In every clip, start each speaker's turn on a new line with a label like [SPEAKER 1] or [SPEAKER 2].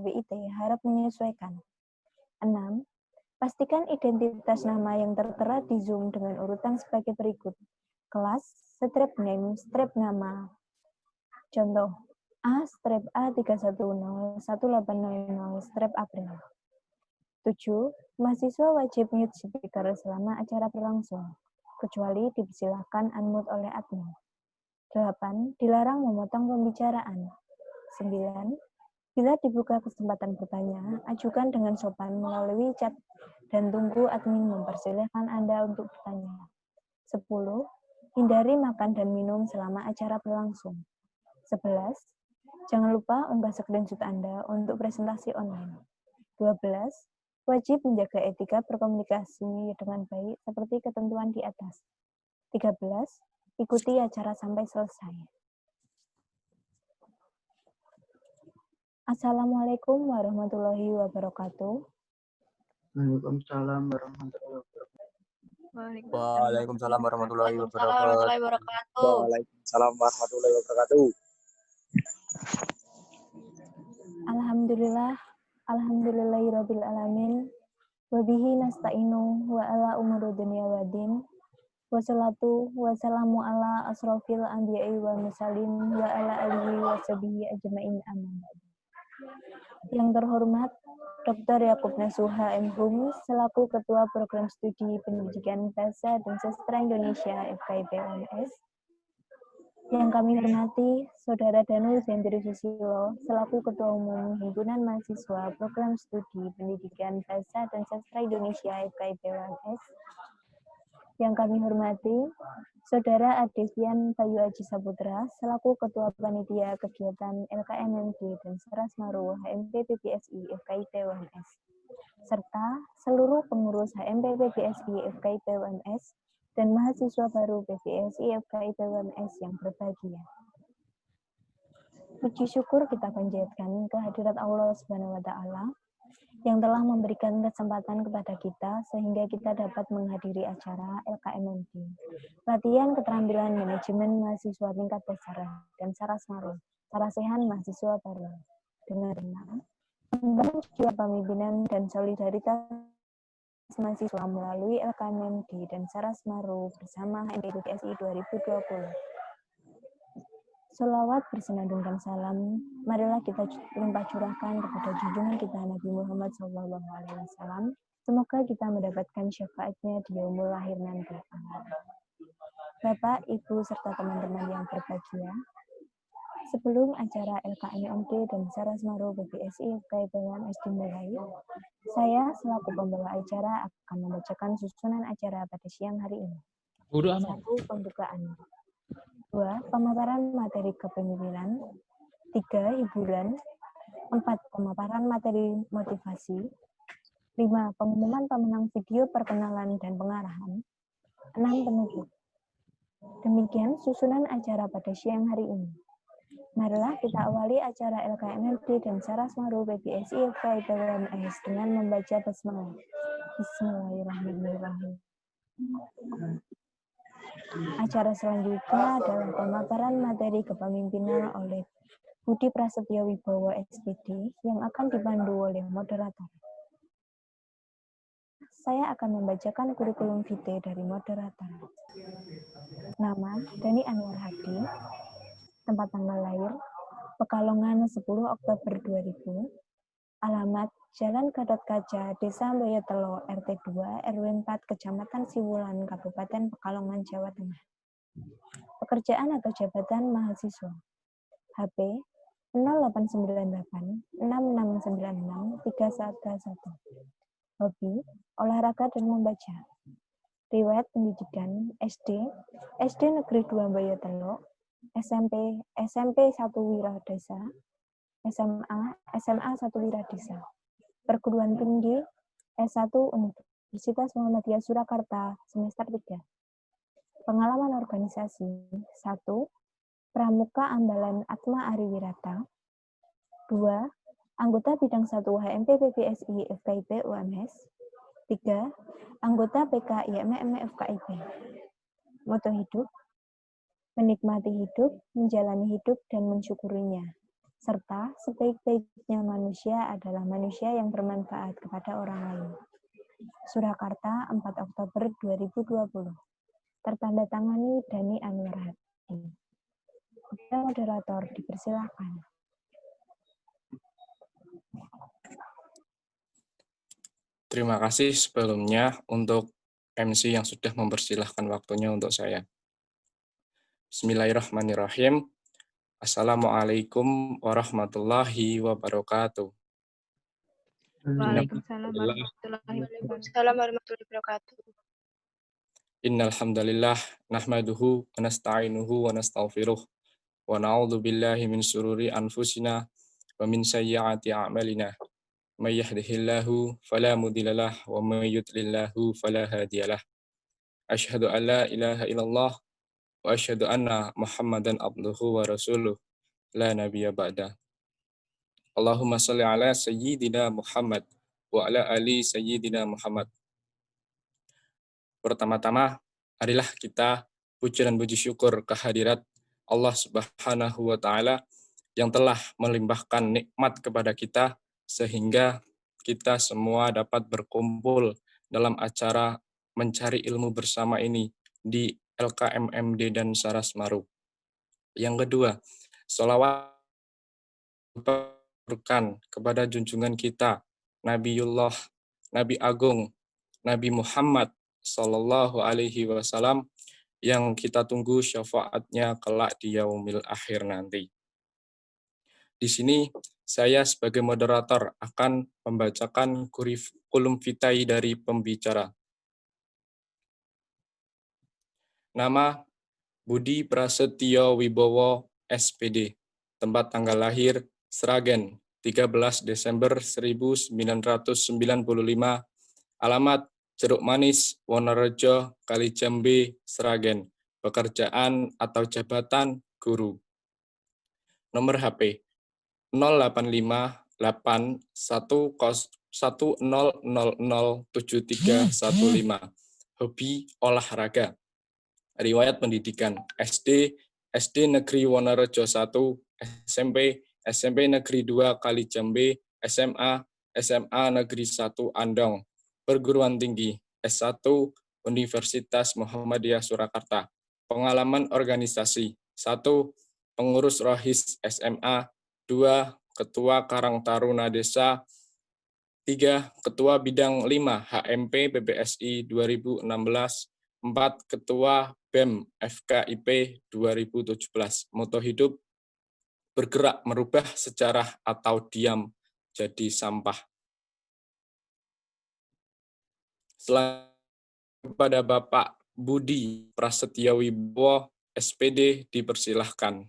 [SPEAKER 1] BIT harap menyesuaikan. 6. Pastikan identitas nama yang tertera di Zoom dengan urutan sebagai berikut. Kelas, strip name, strip nama. Contoh, A, strip A310-1800, strip April. 7. Mahasiswa wajib mute speaker selama acara berlangsung, kecuali dipersilahkan unmute oleh admin. 8. Dilarang memotong pembicaraan. 9. Bila dibuka kesempatan bertanya, ajukan dengan sopan melalui chat dan tunggu admin mempersilahkan Anda untuk bertanya. 10. Hindari makan dan minum selama acara berlangsung. 11. Jangan lupa unggah screenshot Anda untuk presentasi online. 12. Wajib menjaga etika berkomunikasi dengan baik seperti ketentuan di atas. 13. Ikuti acara sampai selesai. Assalamualaikum warahmatullahi wabarakatuh.
[SPEAKER 2] Waalaikumsalam warahmatullahi wabarakatuh.
[SPEAKER 3] Waalaikumsalam warahmatullahi wabarakatuh.
[SPEAKER 2] Waalaikumsalam warahmatullahi wabarakatuh.
[SPEAKER 1] Alhamdulillahirabbil alamin. Wa bihi nasta'inu wa ala umuri dunya waddin. Wassalatu wassalamu ala asrofil anbiya'i wal mursalin wa ala alihi wa sahbihi ajma'in amin. Yang terhormat Dr. Yakub Nasuha MHum selaku Ketua Program Studi Pendidikan Bahasa dan Sastra Indonesia FKIP UNS. Yang kami hormati Saudara Danul Zendri Susilo selaku Ketua Umum Himpunan Mahasiswa Program Studi Pendidikan Bahasa dan Sastra Indonesia FKIP UNS. Yang kami hormati Saudara Adevian Bayu Aji Saputra selaku Ketua Panitia Kegiatan LKMMD dan Sarasmaru HMP PBSI FKIP UNS, serta seluruh pengurus HMP PBSI FKIP UNS dan mahasiswa baru PBSI FKIP UNS yang berbahagia. Puji syukur kita panjatkan kehadirat Allah Subhanahu wa Ta'ala yang telah memberikan kesempatan kepada kita sehingga kita dapat menghadiri acara LKMMD, latihan keterampilan manajemen mahasiswa tingkat dasar dan Sarasmaru, Sarasehan mahasiswa baru, dengan membangun jiwa pemimpinan dan solidaritas mahasiswa melalui LKMMD dan Sarasmaru bersama HMP PBSI 2020. Sholawat bersenandung dan salam, marilah kita limpah curahkan kepada junjungan kita Nabi Muhammad SAW. Semoga kita mendapatkan syafaatnya di yaumul lahir nanti. Bapak, Ibu, serta teman-teman yang berbahagia, sebelum acara LKMMD dan Sarasmaru PBSI FKIP UNS dimulai, saya selaku pembawa acara akan membacakan susunan acara pada siang hari ini. 1. Pembukaan. 2. Pemaparan materi kepemimpinan. 3. Hiburan. 4. Pemaparan materi motivasi. 5. Pengumuman pemenang video perkenalan dan pengarahan. 6. Penutup. Demikian susunan acara pada siang hari ini. Marilah kita awali acara LKMMD dan Sarasmaru PBSI FKIP UNS dengan membaca basmalah. Bismillahirrahmanirrahim. Acara selanjutnya adalah pemaparan materi kepemimpinan oleh Budi Prasetyo Wibowo SPD yang akan dipandu oleh moderator. Saya akan membacakan kurikulum vitae dari moderator. Nama, Dani Anwar Hadi. Tempat tanggal lahir, Pekalongan 10 Oktober 2000. Alamat, Jalan Gatot Kaca, Desa Boyotelo, RT 2, RW 4, Kecamatan Siwulan, Kabupaten Pekalongan, Jawa Tengah. Pekerjaan atau jabatan mahasiswa. HP 0898 6696 311. Hobi, olahraga dan membaca. Riwayat pendidikan SD, SD Negeri 2 Boyotelo, SMP 1 Wiradesa, SMA 1 Wiradesa. Perguruan tinggi S1 Universitas Muhammadiyah Surakarta semester 3. Pengalaman organisasi 1. Pramuka Ambalan Atma Ariwirata. 2. Anggota bidang 1 HMP PBSI FKIP UNS. 3. Anggota PK IMM FKIP. Moto hidup: menikmati hidup, menjalani hidup, dan mensyukurinya. serta sebaik-baiknya manusia adalah manusia yang bermanfaat kepada orang lain. Surakarta, 4 Oktober 2020. Tertandatangani Dhani Anwar Hadi. Kepada moderator dipersilakan.
[SPEAKER 3] Terima kasih sebelumnya untuk MC yang sudah mempersilahkan waktunya untuk saya. Bismillahirrahmanirrahim. Assalamualaikum warahmatullahi wabarakatuh.
[SPEAKER 4] Waalaikumsalam warahmatullahi wabarakatuh.
[SPEAKER 3] Innal hamdalillah nahmaduhu wa nasta'inuhu wa nastaghfiruh wa na'udzu billahi min syururi anfusina wa min sayyiati a'malina. May yahdihillahu fala mudhillalah wa may yudlillahu fala hadiyalah. Asyhadu an la ilaha illallah wa asyhadu anna Muhammadan abduhu wa rasuluh la nabiyya ba'da. Allahumma shalli ala sayyidina Muhammad wa ala ali sayyidina Muhammad. Pertama-tama, marilah kita puji dan puji syukur kehadirat Allah Subhanahu wa taala yang telah melimpahkan nikmat kepada kita sehingga kita semua dapat berkumpul dalam acara mencari ilmu bersama ini di LKMMD dan Sarasmaru. Yang kedua, sholawat kepada junjungan kita, Nabiullah, Nabi Agung, Nabi Muhammad Sallallahu Alaihi Wasallam yang kita tunggu syafaatnya kelak di yaumil akhir nanti. Di sini saya sebagai moderator akan membacakan kurikulum vitae dari pembicara. Nama Budi Prasetyo Wibowo, SPD. Tempat tanggal lahir Sragen, 13 Desember 1995. Alamat Jeruk Manis, Wonorejo, Kalijambe, Sragen. Pekerjaan atau jabatan guru. Nomor HP 085810007315. Hobi olahraga. Riwayat pendidikan SD Negeri Wonorejo 1, SMP Negeri 2 Kalijambe, SMA Negeri 1 Andong. Perguruan tinggi S1 Universitas Muhammadiyah Surakarta. Pengalaman organisasi 1. Pengurus Rohis SMA, 2. Ketua Karang Taruna Desa, 3. Ketua Bidang 5 HMP PBSI 2016, 4. Ketua BEM FKIP 2017. Moto hidup, bergerak merubah sejarah atau diam jadi sampah. Selanjutnya kepada Bapak Budi Prasetyo Wibowo, SPD, dipersilahkan.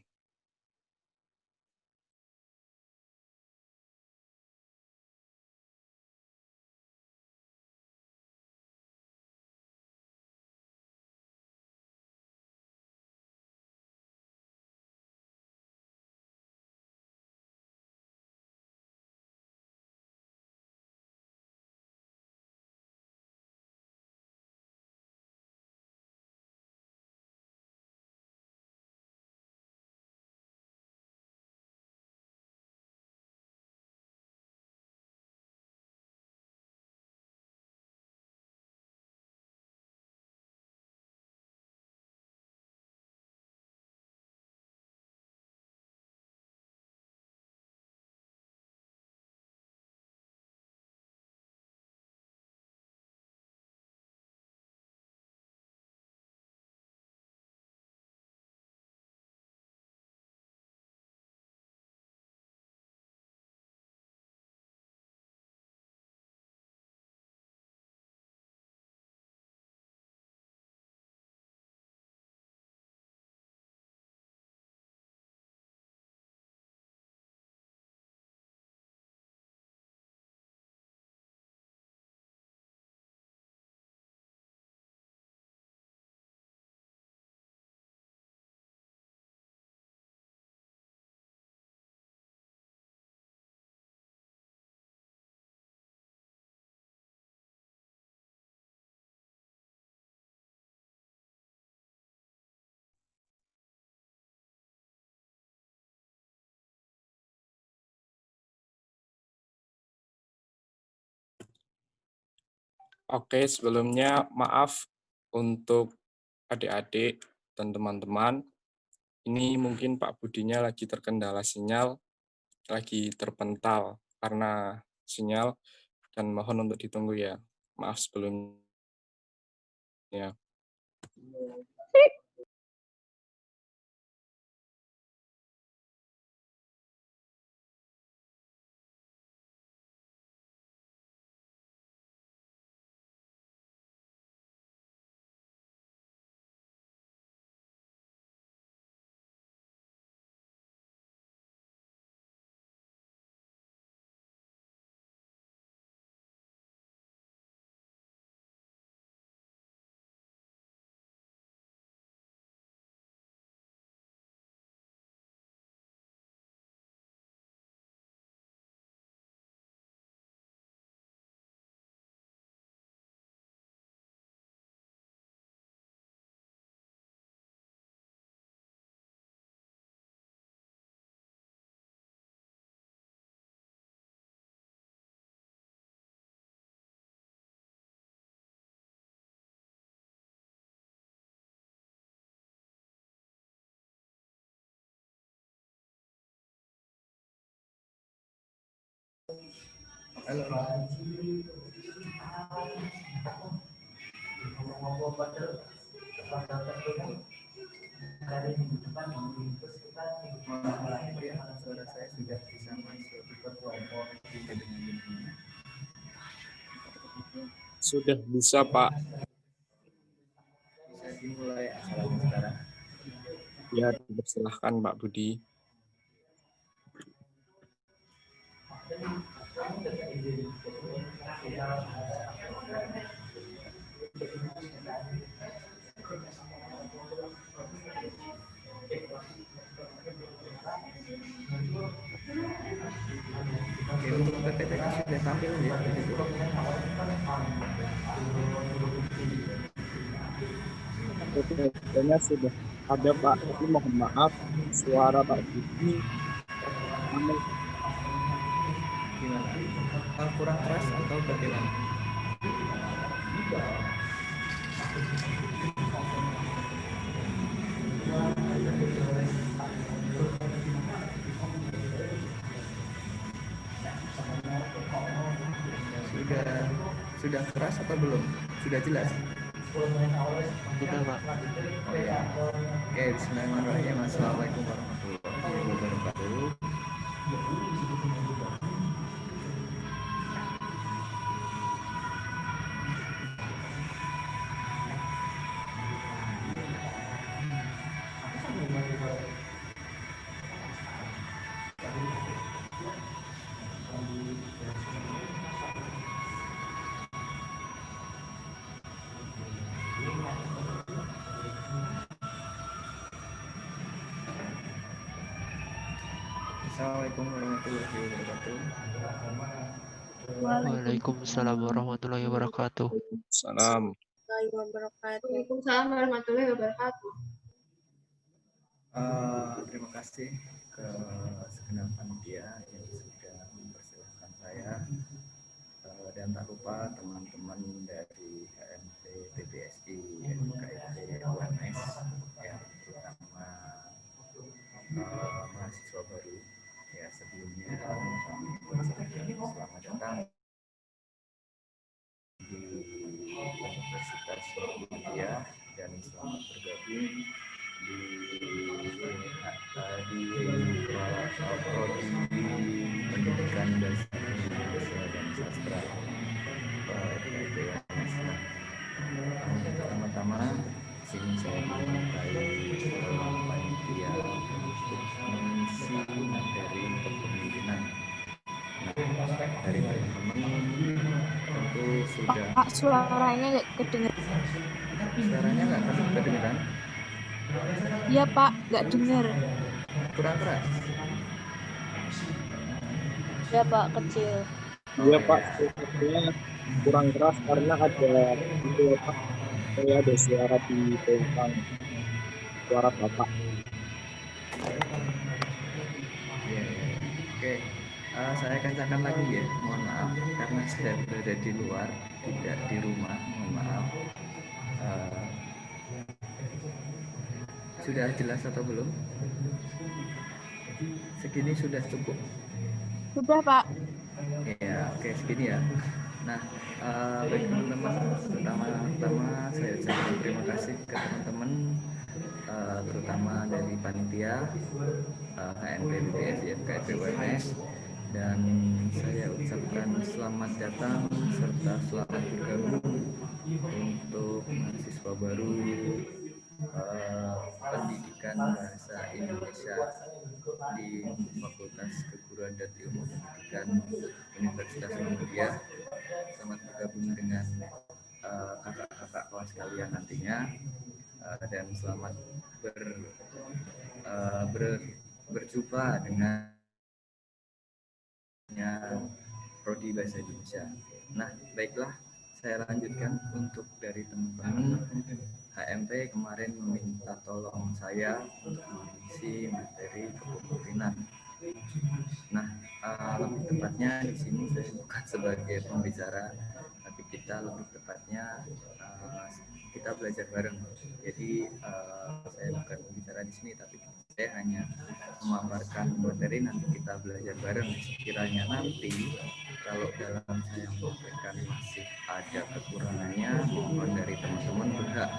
[SPEAKER 3] Oke, sebelumnya maaf untuk adik-adik dan teman-teman. Ini mungkin Pak Budinya lagi terkendala sinyal, lagi terpental karena sinyal, dan mohon untuk ditunggu ya. Maaf sebelumnya.
[SPEAKER 2] Suara saya sudah bisa masuk ke kelompok
[SPEAKER 3] Sudah bisa, Pak.
[SPEAKER 2] bisa dimulai acaranya sekarang.
[SPEAKER 3] Ya, dipersilahkan Pak Budi.
[SPEAKER 2] Oke, untuk PPT sudah tampil ya.
[SPEAKER 3] PPT-nya sudah ada, Pak, tapi mohon maaf suara Pak Budi
[SPEAKER 2] Gimana? Kurang keras atau bagaimana? Sudah keras atau belum? Sudah jelas?
[SPEAKER 4] Sudah, Pak.
[SPEAKER 2] Oh ya. Oke, bismillahirrahmanirrahim. Assalamualaikum warahmatullahi wabarakatuh. Assalamualaikum warahmatullahi wabarakatuh.
[SPEAKER 4] Waalaikumsalam warahmatullahi wabarakatuh.
[SPEAKER 3] Salam.
[SPEAKER 5] Waalaikumsalam warahmatullahi wabarakatuh.
[SPEAKER 2] Terima kasih ke segenap panitia yang sudah mempersilahkan saya, dan tak lupa teman-teman dari HMT TBSI MKIP UMS yang terutama mahasiswa baru. Ya, sebelumnya kami mengucapkan selamat datang di Universitas Muhammadiyah dan selamat bergabung di prodi pendidikan dasar Indonesia dan sastra FKIPMS. Pertama-tama sini saya memakai panitia untuk mengisi materi kepemimpinan. Nah, dari teman-teman tentu sudah.
[SPEAKER 5] Pak, suaranya nggak kedengeran.
[SPEAKER 2] Suaranya nggak kedengeran?
[SPEAKER 5] Iya Pak, nggak dengar.
[SPEAKER 2] Kurang keras?
[SPEAKER 5] Ya Pak, kecil.
[SPEAKER 3] Iya, Pak, suaranya kurang keras karena ada itu ya, Pak. Saya ada suara di belakang, suara Bapak.
[SPEAKER 2] Oke, Saya katakan lagi ya, mohon maaf karena sedang berada di luar, tidak di rumah, mohon maaf. Sudah jelas atau belum? Segini sudah cukup?
[SPEAKER 5] Sudah, Pak.
[SPEAKER 2] Ya, oke, segini ya. Nah, baik teman-teman, pertama-tama saya ucapkan terima kasih ke teman-teman, terutama dari panitia HMP BPS IFKP UMS, dan saya ucapkan selamat datang serta selamat bergabung untuk mahasiswa baru pendidikan bahasa Indonesia di Fakultas Keguruan dan Ilmu Pendidikan Universitas Muhammadiyah. Selamat bergabung dengan kakak-kakak kelas kalian nantinya, dan selamat berjumpa dengan Prodi Bahasa Indonesia. Nah, baiklah, saya lanjutkan untuk dari teman-teman HMP kemarin meminta tolong saya untuk mengisi materi kepemimpinan. Nah, lebih tepatnya di sini saya bukan sebagai pembicara, tapi kita lebih tepatnya kita belajar bareng. Jadi saya bukan pembicara di sini, tapi saya hanya memaparkan materi, nanti kita belajar bareng. Sekiranya nanti kalau dalam saya memberikan masih ada kekurangannya, mohon dari teman-teman berhak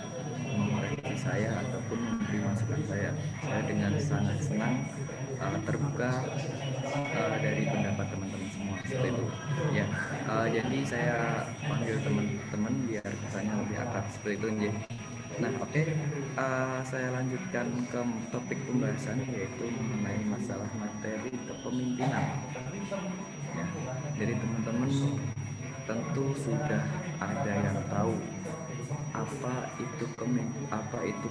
[SPEAKER 2] mengoreksi saya ataupun memberi masukan saya. Saya dengan sangat senang terbuka dari pendapat teman-teman semua seperti itu ya. Jadi saya panggil teman-teman biar kesannya lebih akrab seperti itu ya. Nah, oke. Saya lanjutkan ke topik pembahasan, yaitu mengenai masalah materi kepemimpinan ya. Jadi teman-teman tentu sudah ada yang tahu apa itu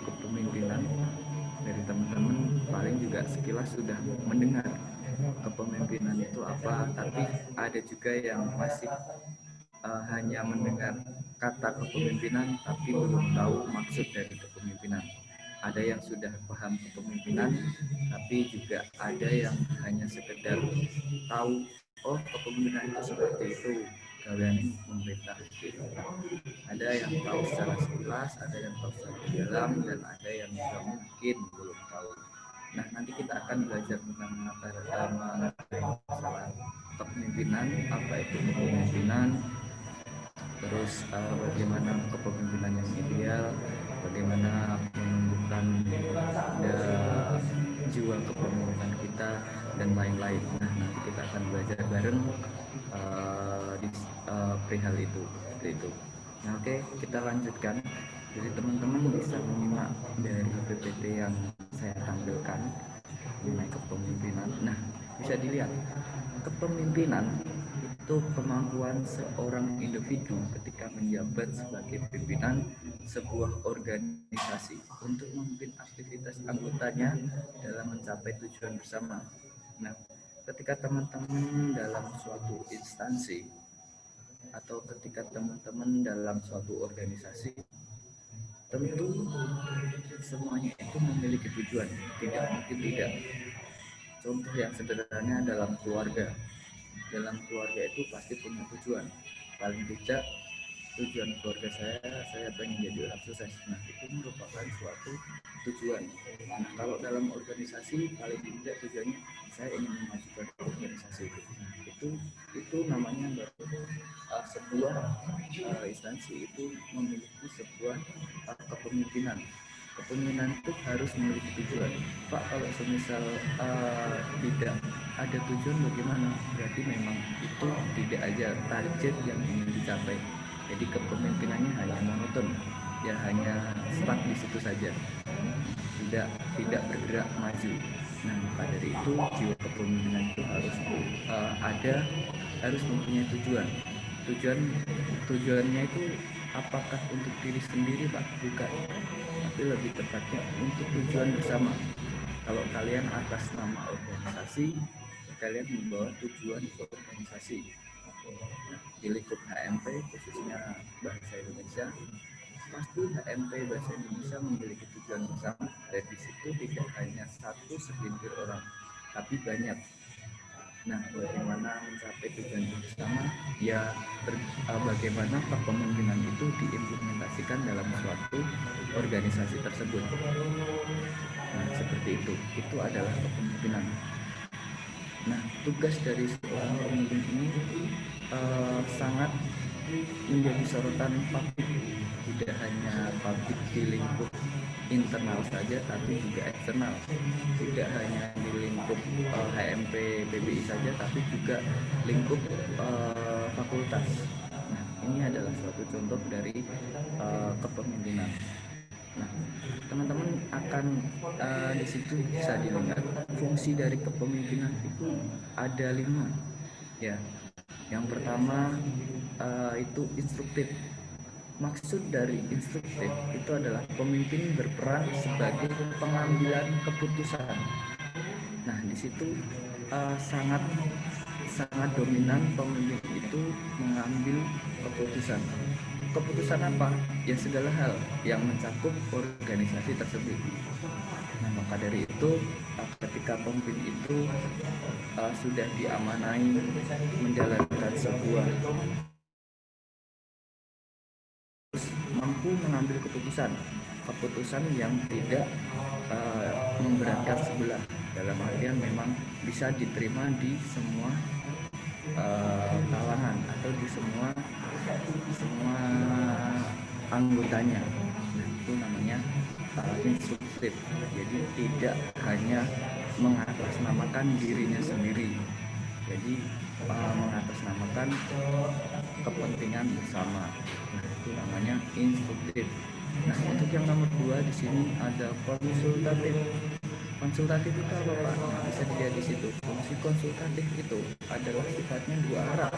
[SPEAKER 2] kepemimpinan. Dari teman-teman paling juga sekilas sudah mendengar kepemimpinan itu apa, tapi ada juga yang masih hanya mendengar kata kepemimpinan tapi belum tahu maksud dari kepemimpinan. Ada yang sudah paham kepemimpinan, tapi juga ada yang hanya sekedar tahu, oh kepemimpinan itu seperti itu, kalian memerintah. Ada yang tahu secara sekilas, ada yang tahu secara dalam, dan ada yang juga mungkin belum tahu. Nah, nanti kita akan belajar tentang masalah kepemimpinan, apa itu kepemimpinan, terus bagaimana kepemimpinan yang ideal, bagaimana menumbuhkan jiwa kepemimpinan kita, dan lain-lain. Nah, nanti kita akan belajar bareng di perihal itu. Nah, oke, kita lanjutkan. Jadi teman-teman bisa menyimak dari PPT yang saya tampilkan mengenai kepemimpinan. Nah, bisa dilihat kepemimpinan itu kemampuan seorang individu ketika menjabat sebagai pimpinan sebuah organisasi untuk memimpin aktivitas anggotanya dalam mencapai tujuan bersama. Nah, ketika teman-teman dalam suatu instansi atau ketika teman-teman dalam suatu organisasi, tentu semuanya itu memiliki tujuan, tidak mungkin tidak. Contoh yang sederhana dalam keluarga itu pasti punya tujuan. Paling tidak tujuan keluarga saya pengen jadi orang sukses. Nah, itu merupakan suatu tujuan. Nah, kalau dalam organisasi paling tidak tujuannya saya ingin memajukan organisasi itu. Nah, itu namanya sebuah instansi itu memiliki sebuah kepemimpinan. Kepemimpinan itu harus memiliki tujuan. Pak, kalau semisal tidak ada tujuan bagaimana? Berarti memang itu tidak ada target yang ingin dicapai. Jadi kepemimpinannya hanya monoton, ya hanya stuck di situ saja, tidak bergerak maju. Nah, maka dari itu jiwa kepemimpinan itu harus mempunyai tujuan. Tujuannya itu apakah untuk diri sendiri, Pak? Bukan, tapi lebih tepatnya untuk tujuan bersama. Kalau kalian atas nama organisasi, kalian membawa tujuan ke organisasi. Nah, di lingkup HMP khususnya Bahasa Indonesia, pasti HMP Bahasa Indonesia memiliki tujuan bersama, dan di situ tidak hanya satu segelintir orang, tapi banyak. Nah, bagaimana mencapai tujuan bersama? Ya, bagaimana kepemimpinan itu diimplementasikan dalam suatu organisasi tersebut. Nah, seperti itu. Itu adalah kepemimpinan. Nah, tugas dari seorang pemimpin ini sangat menjadi sorotan publik, tidak hanya publik di lingkup internal saja, tapi juga eksternal. Tidak hanya di lingkup HMP PBI saja, tapi juga lingkup fakultas. Nah, ini adalah suatu contoh dari kepemimpinan. Nah, teman-teman akan di situ bisa dilihat fungsi dari kepemimpinan itu ada 5. Ya, yang pertama itu instruktif. Maksud dari instruktif itu adalah pemimpin berperan sebagai pengambilan keputusan. Nah, di situ sangat dominan pemimpin itu mengambil keputusan. Keputusan apa? Ya segala hal yang mencakup organisasi tersebut. Nah, maka dari itu ketika pemimpin itu sudah diamanai menjalankan sebuah mampu mengambil keputusan yang tidak memberatkan sebelah, dalam artian memang bisa diterima di semua kalangan atau di semua anggotanya. Nah, itu namanya instruktif. Jadi tidak hanya mengatasnamakan dirinya sendiri, jadi mengatasnamakan kepentingan bersama. Nah, itu namanya instruktif. Nah, untuk yang nomor 2 di sini ada konsultatif. Konsultatif itu apa, Pak? Nah, bisa dilihat di situ. Fungsi konsultatif itu adalah sifatnya dua arah.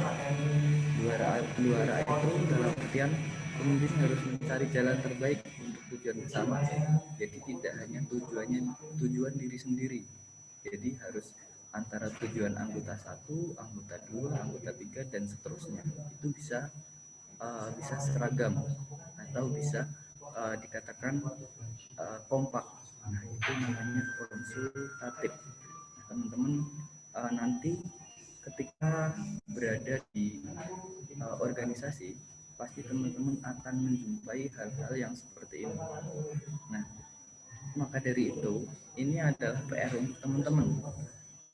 [SPEAKER 2] Dua arah itu dalam artian pemimpin harus mencari jalan terbaik untuk tujuan bersama. Jadi tidak hanya tujuan diri sendiri. Jadi harus antara tujuan anggota 1, anggota 2, anggota 3 dan seterusnya. Itu bisa seragam atau bisa dikatakan kompak. Nah, itu namanya konsultatif. Nah, teman-teman nanti ketika berada di organisasi, pasti teman-teman akan menjumpai hal-hal yang seperti ini. Nah, maka dari itu, ini adalah PR untuk teman-teman.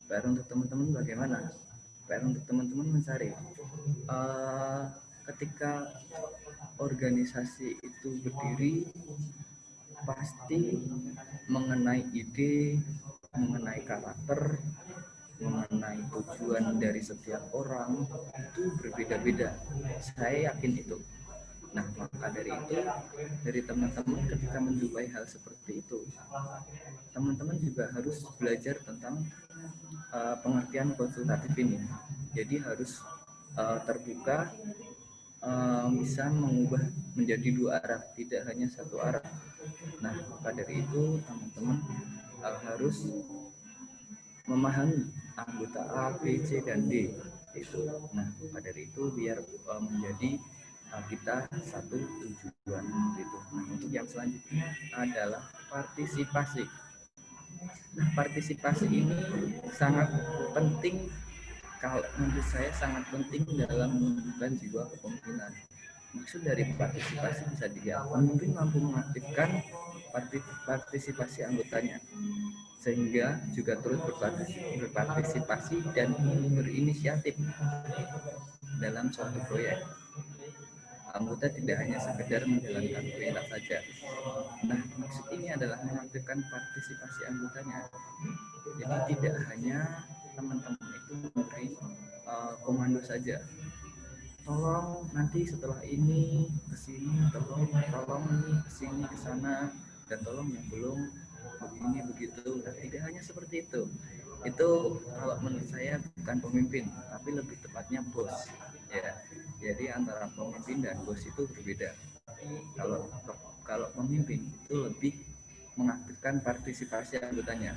[SPEAKER 2] PR untuk teman-teman bagaimana? PR untuk teman-teman mencari ketika organisasi itu berdiri, pasti mengenai ide, mengenai karakter, mengenai tujuan dari setiap orang itu berbeda-beda. Saya yakin itu. Nah, maka dari itu, dari teman-teman ketika menjumpai hal seperti itu, teman-teman juga harus belajar tentang pengertian konsultatif ini. Jadi harus terbuka, bisa mengubah menjadi dua arah, tidak hanya satu arah. Nah, maka dari itu teman-teman harus memahami anggota A, B, C, dan D itu. Nah, maka dari itu biar menjadi kita satu tujuan itu. Nah, untuk yang selanjutnya adalah partisipasi. Nah, partisipasi ini sangat penting, kalau menurut saya sangat penting dalam menunjukkan jiwa kepemimpinan. Maksud dari partisipasi bisa dilihat pemimpin mampu mengaktifkan partisipasi anggotanya, sehingga juga turut berpartisipasi dan berinisiatif dalam suatu proyek. Anggota tidak hanya sekedar menjalankan perintah saja. Nah, maksud ini adalah mengaktifkan partisipasi anggotanya. Jadi tidak hanya teman-teman itu memberi komando saja. Tolong nanti setelah ini ke sini, tolong ini ke sini ke sana, dan tolong yang belum begini begitu. Nah, tidak hanya seperti itu. Itu kalau menurut saya bukan pemimpin, tapi lebih tepatnya bos. Ya. Jadi antara pemimpin dan bos itu berbeda. Kalau pemimpin itu lebih mengaktifkan partisipasi anggotanya.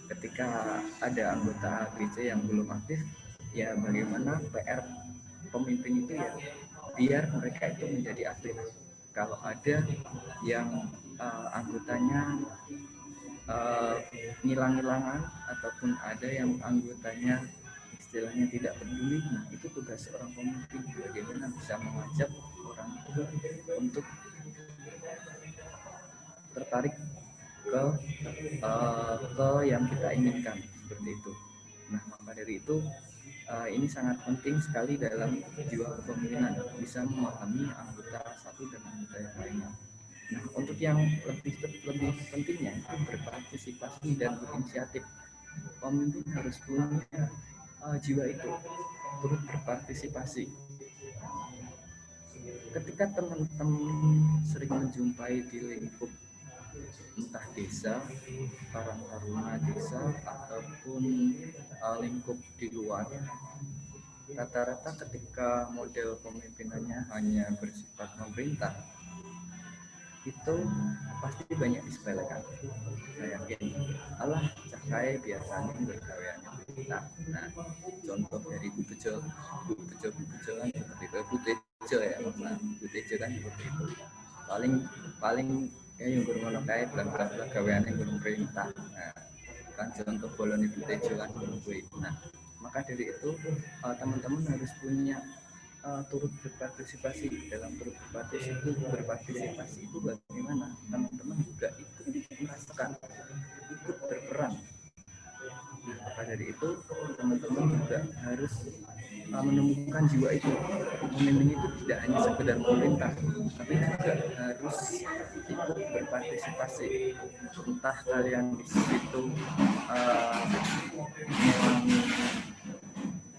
[SPEAKER 2] Ketika ada anggota ABC yang belum aktif, ya bagaimana PR pemimpin itu ya biar mereka itu menjadi aktif. Kalau ada yang anggotanya ngilang-ngilangan ataupun ada yang anggotanya istilahnya tidak peduli. Nah, itu tugas seorang pemimpin, bagaimana bisa mengajak orang itu untuk tertarik ke yang kita inginkan, seperti itu. Nah, maka dari itu ini sangat penting sekali dalam jiwa kepemimpinan, bisa memahami anggota satu dan anggota yang lainnya. Nah, untuk yang lebih pentingnya itu berpartisipasi dan berinisiatif. Pemimpin harus punya jiwa itu, turut berpartisipasi. Ketika teman-teman sering menjumpai di lingkup entah desa, karang taruna desa, ataupun lingkup di luar, rata-rata ketika model pemimpinannya hanya bersifat memerintah, itu pasti banyak disepelekan. Saya yakin, alah cakai biasanya bergawean kita. Nah, contoh dari Bu Bejo kan seperti itu, Bu Tejo ya, nah, Bu Tejo kan seperti itu. Paling ya yang bermono kait belang-belang gaweane berperintah. Nah, kan contoh bolon Bu Tejo kan seperti itu. Nah, maka dari itu teman-teman harus punya turut berpartisipasi. Dalam turut berpartisipasi itu bagaimana teman-teman juga ikut merasakan, ikut berperan. Nah, maka dari itu teman-teman juga harus menemukan jiwa itu. Pemimpin itu tidak hanya sekedar memerintah, tapi juga harus ikut berpartisipasi. Entah kalian di situ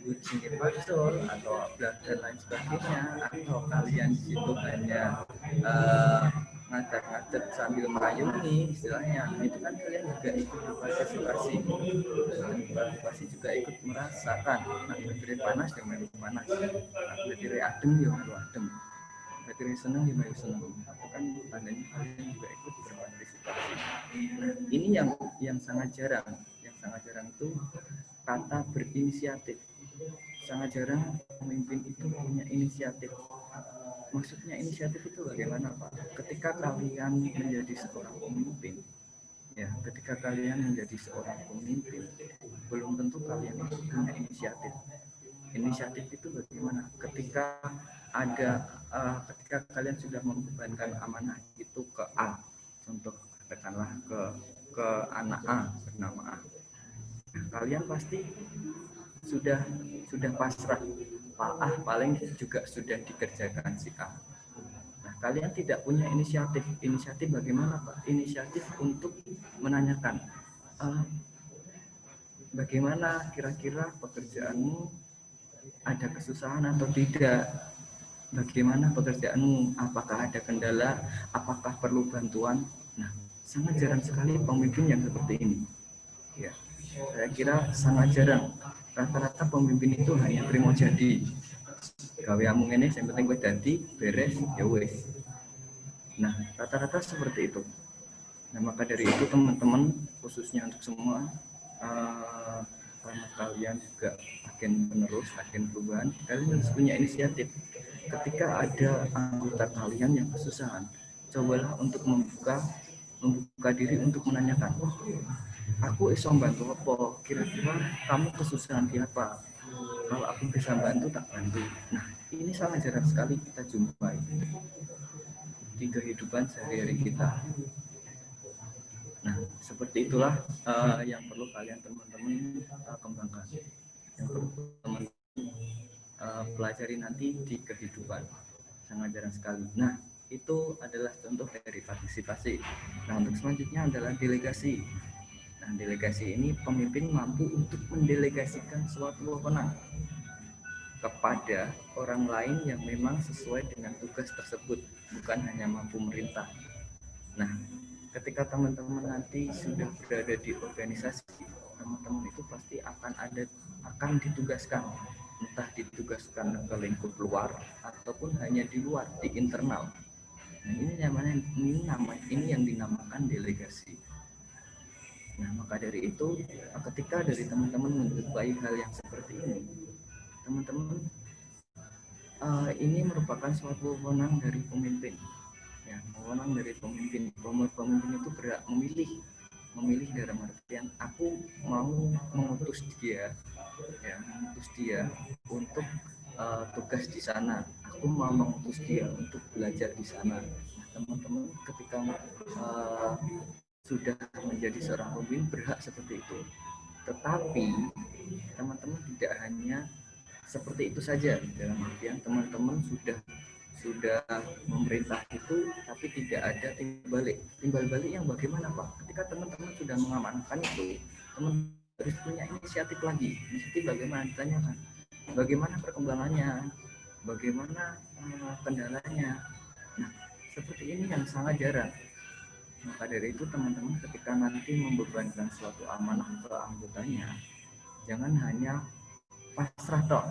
[SPEAKER 2] uji betul atau dan lain sebagainya, atau kalian di situ hanya ngajak-ngajak sambil merayuni istilahnya, itu kan kalian juga ikut berpartisipasi. Berpartisipasi juga ikut merasakan. Nah, betiri panas ya melu panas, nah, betiri adem ya melu adem, betiri seneng ya melu seneng. Itu kan tandanya kalian juga ikut berpartisipasi. Nah, ini yang sangat jarang. Yang sangat jarang itu kata berinisiatif. Sangat jarang pemimpin itu punya inisiatif. Maksudnya inisiatif itu bagaimana, Pak? Ketika kalian menjadi seorang pemimpin, ya, ketika kalian menjadi seorang pemimpin, belum tentu kalian itu punya inisiatif. Inisiatif itu bagaimana? Ketika ketika kalian sudah membebankan amanah itu ke A, contoh katakanlah ke anak A bernama A, kalian pasti sudah pasrah, paling juga sudah dikerjakan si A. Nah, kalian tidak punya inisiatif bagaimana, Pak? Inisiatif untuk menanyakan bagaimana kira-kira pekerjaanmu, ada kesusahan atau tidak, bagaimana pekerjaanmu, apakah ada kendala, apakah perlu bantuan. Nah, sangat jarang sekali pemimpin yang seperti ini, ya. Saya kira sangat jarang. Rata-rata pemimpin itu hanya terima jadi. Gawe amung ini yang penting gue jadi beres ya wes. Nah, rata-rata seperti itu. Nah, maka dari itu teman-teman, khususnya untuk semua, karena kalian juga agen penerus, agen perubahan, kalian harus punya inisiatif. Ketika ada anggota kalian yang kesusahan, cobalah untuk membuka diri untuk menanyakan, aku iso bantu apa? Kira-kira kamu kesusahan di apa? Kalau aku bisa bantu, tak bantu. Nah, ini sangat jarang sekali kita jumpai di kehidupan sehari-hari kita. Nah, seperti itulah yang perlu kalian teman-teman kembangkan, yang perlu teman-teman pelajari nanti di kehidupan. Sangat jarang sekali. Nah, itu adalah contoh dari partisipasi. Nah, untuk selanjutnya adalah delegasi. Nah, delegasi ini pemimpin mampu untuk mendelegasikan suatu wewenang kepada orang lain yang memang sesuai dengan tugas tersebut, bukan hanya mampu merintah. Nah, ketika teman-teman nanti sudah berada di organisasi, teman-teman itu pasti akan ditugaskan, entah ditugaskan ke lingkup luar ataupun hanya di luar, di internal. Nah, ini yang dinamakan delegasi. Nah, maka dari itu, ketika dari teman-teman menjumpai hal yang seperti ini, teman-teman, ini merupakan suatu wewenang dari pemimpin. Ya, wewenang dari pemimpin. Pemimpin itu berhak memilih dalam artian aku mau mengutus dia ya, mengutus dia untuk tugas di sana. Aku mau mengutus dia untuk belajar di sana. Nah, teman-teman ketika sudah menjadi seorang pemimpin berhak seperti itu. Tetapi teman-teman tidak hanya seperti itu saja, dalam artian teman-teman sudah memerintah itu tapi tidak ada timbal balik yang bagaimana Pak? Ketika teman-teman sudah mengamankan itu, teman harus punya inisiatif lagi. Inisiatif bagaimana ditanyakan? Bagaimana perkembangannya? Bagaimana kendalanya? Nah, seperti ini yang sangat jarang. Maka dari itu teman-teman ketika nanti membebankan suatu amanah ke anggotanya, jangan hanya pasrah toh,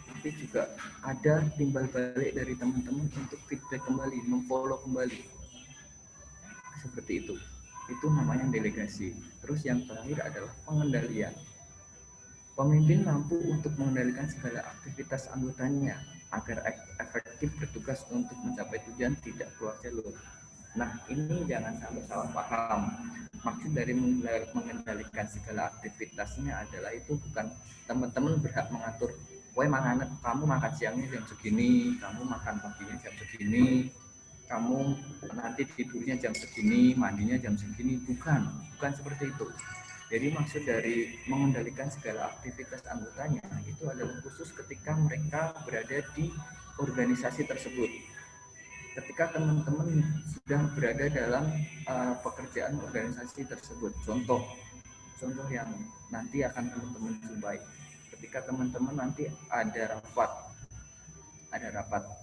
[SPEAKER 2] tapi juga ada timbal balik dari teman-teman untuk feedback kembali, memfollow kembali. Seperti itu. Itu namanya delegasi. Terus yang terakhir adalah pengendalian. Pemimpin mampu untuk mengendalikan segala aktivitas anggotanya agar efektif bertugas untuk mencapai tujuan tidak keluar jalur. Nah, ini jangan sampai salah paham. Maksud dari mengendalikan segala aktivitasnya adalah itu bukan teman-teman berhak mengatur, kamu makan siangnya jam segini, kamu makan paginya jam segini, kamu nanti tidurnya jam segini, mandinya jam segini. Bukan seperti itu. Jadi maksud dari mengendalikan segala aktivitas anggotanya itu adalah khusus ketika mereka berada di organisasi tersebut. Ketika teman-teman sudah berada dalam pekerjaan organisasi tersebut, contoh yang nanti akan teman-teman jumpai. Ketika teman-teman nanti ada rapat,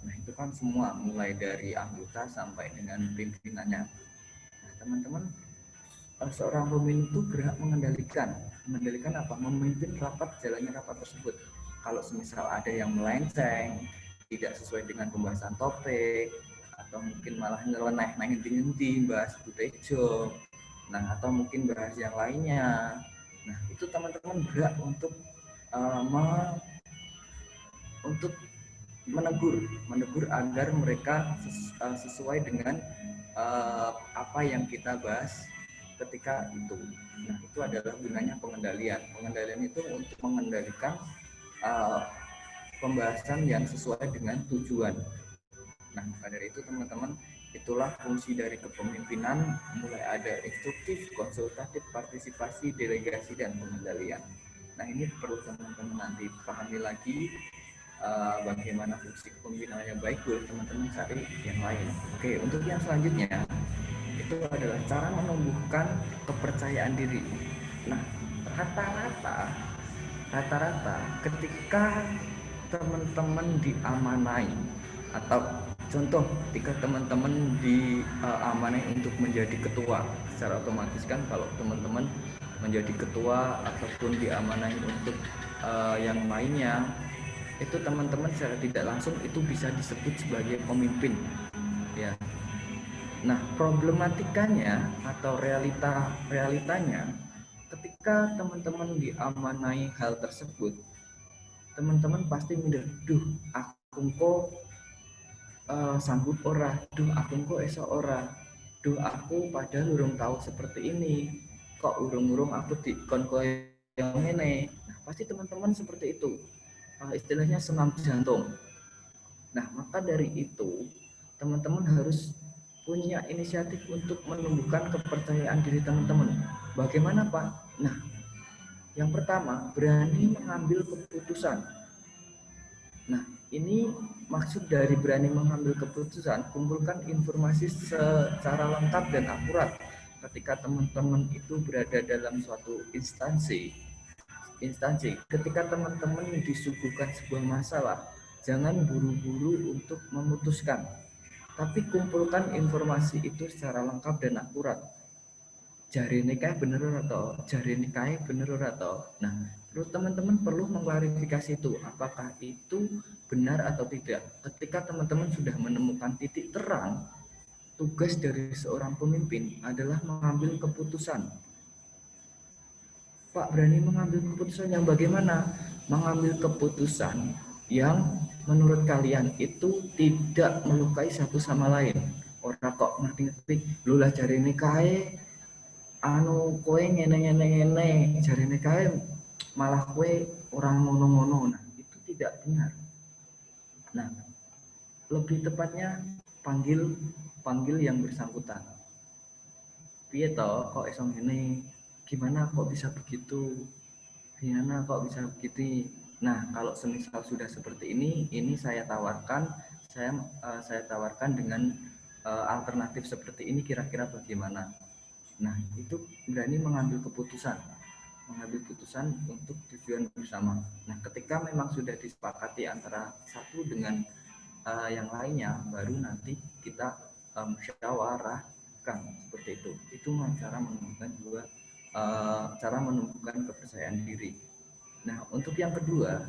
[SPEAKER 2] nah itu kan semua mulai dari anggota sampai dengan pimpinannya. Nah, teman-teman, seorang pemimpin itu berhak mengendalikan apa? Memimpin jalannya rapat tersebut. Kalau semisal ada yang melenceng, tidak sesuai dengan pembahasan topik, atau mungkin malah nyeleneh nanti bahas butejo, nah atau mungkin bahas yang lainnya, nah itu teman-teman berhak untuk menegur agar mereka sesuai dengan apa yang kita bahas ketika itu. Nah itu adalah gunanya pengendalian itu untuk mengendalikan pembahasan yang sesuai dengan tujuan. Nah, maka dari itu teman-teman, itulah fungsi dari kepemimpinan, mulai ada instruktif, konsultatif, partisipasi, delegasi, dan pengendalian. Nah, ini perlu teman-teman nanti pahami lagi bagaimana fungsi kepemimpinan yang baik, boleh teman-teman cari yang lain. Oke, untuk yang selanjutnya, itu adalah cara menumbuhkan kepercayaan diri. Nah, rata-rata ketika teman-teman diamanai atau contoh ketika teman-teman diamanai untuk menjadi ketua, secara otomatis kan kalau teman-teman menjadi ketua ataupun diamanai untuk yang lainnya, itu teman-teman secara tidak langsung itu bisa disebut sebagai pemimpin ya. Nah, problematikanya atau realitanya ketika teman-teman diamanai hal tersebut, teman-teman pasti mikir, aku kok sambut ora, aku kok esok ora, aku padahal urung tahu seperti ini, kok urung aku dikon koyo ngene. Nah, pasti teman-teman seperti itu, istilahnya senam jantung. Nah, maka dari itu teman-teman harus punya inisiatif untuk menumbuhkan kepercayaan diri teman-teman. Bagaimana Pak? Nah, yang pertama, berani mengambil keputusan. Nah, ini maksud dari berani mengambil keputusan, kumpulkan informasi secara lengkap dan akurat. Ketika teman-teman itu berada dalam suatu instansi, ketika teman-teman disuguhkan sebuah masalah, jangan buru-buru untuk memutuskan, tapi kumpulkan informasi itu secara lengkap dan akurat. Jari nikah bener atau jari nikah bener atau. Nah, terus teman-teman perlu mengklarifikasi itu, apakah itu benar atau tidak. Ketika teman-teman sudah menemukan titik terang, tugas dari seorang pemimpin adalah mengambil keputusan. Pak, berani mengambil keputusan yang bagaimana? Mengambil keputusan yang menurut kalian itu tidak melukai satu sama lain. Orang kok ngerti-ngerti, lulah jari nikah kowe ngene jarine kae malah kowe orang ngono-ngono. Nah, itu tidak benar. Nah, lebih tepatnya panggil yang bersangkutan. Piye toh kok iso ngene? Gimana kok bisa begitu? Gimana kok bisa begitu? Nah, kalau semisal sudah seperti ini saya tawarkan dengan alternatif seperti ini kira-kira bagaimana. Nah, itu berani mengambil keputusan untuk tujuan bersama. Nah, ketika memang sudah disepakati antara satu dengan yang lainnya, baru nanti kita musyawarahkan seperti itu. Itu cara menumbuhkan kepercayaan diri. Nah, untuk yang kedua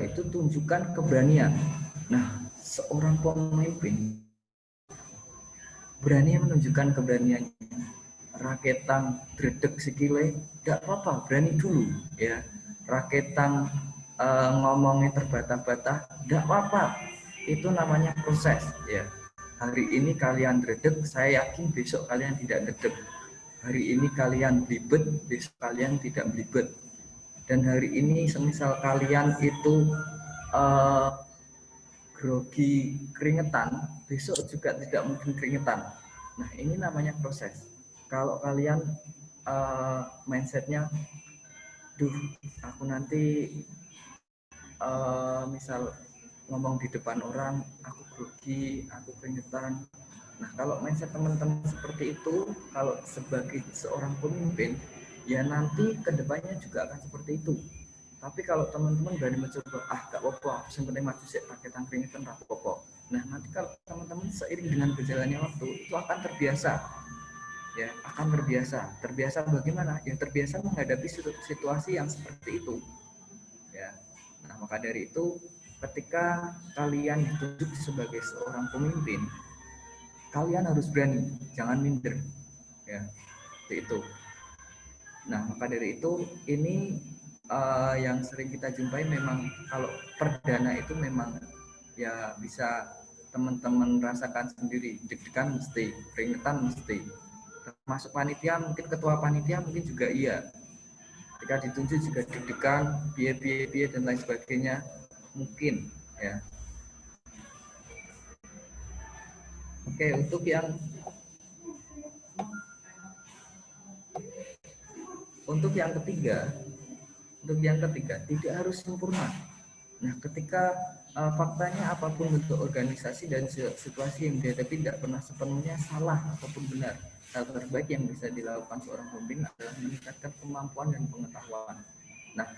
[SPEAKER 2] itu tunjukkan keberanian. Nah, seorang pemimpin berani menunjukkan keberaniannya. Raketan dredeg sikile, tidak apa-apa, berani dulu ya. Raketan ngomongnya terbata-bata, tidak apa-apa. Itu namanya proses ya. Hari ini kalian dredeg, saya yakin besok kalian tidak dredeg. Hari ini kalian belibet, besok kalian tidak belibet. Dan hari ini semisal kalian itu grogi keringetan, besok juga tidak mungkin keringetan. Nah, ini namanya proses. Kalau kalian mindsetnya, aku nanti misal ngomong di depan orang, aku grogi, aku keringetan. Nah, kalau mindset teman-teman seperti itu, kalau sebagai seorang pemimpin, ya nanti kedepannya juga akan seperti itu. Tapi kalau teman-teman berani mencoba, gak apa-apa, aku penting maju sih pakai keringetan, gak apa-apa. Nah, nanti kalau teman-teman seiring dengan berjalannya waktu, itu akan terbiasa. Ya, akan terbiasa bagaimana? Ya, terbiasa menghadapi situasi yang seperti itu. Ya. Nah, maka dari itu, ketika kalian ditunjuk sebagai seorang pemimpin, kalian harus berani, jangan minder. Ya, seperti itu. Nah, maka dari itu ini yang sering kita jumpai memang kalau perdana itu memang ya bisa teman-teman rasakan sendiri, deg-degan mesti, keringetan mesti. Termasuk panitia, mungkin ketua panitia mungkin juga iya. Ketika ditunjuk juga deg-degan, biaya dan lain sebagainya mungkin ya. Oke, untuk yang ketiga tidak harus sempurna. Nah, ketika faktanya apapun bentuk organisasi dan situasi yang dihadapi tidak pernah sepenuhnya salah ataupun benar. Hal terbaik yang bisa dilakukan seorang pemimpin adalah meningkatkan kemampuan dan pengetahuan. Nah,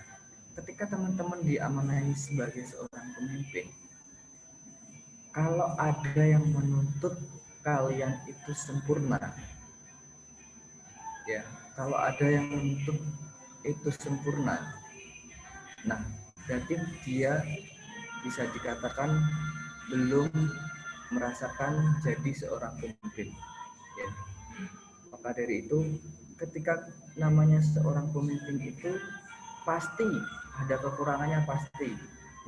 [SPEAKER 2] ketika teman-teman diamanahi sebagai seorang pemimpin, kalau ada yang menuntut kalian itu sempurna, ya, kalau ada yang menuntut itu sempurna, nah, berarti dia bisa dikatakan belum merasakan jadi seorang pemimpin. Ya. Maka dari itu, ketika namanya seorang pemimpin itu pasti ada kekurangannya, pasti.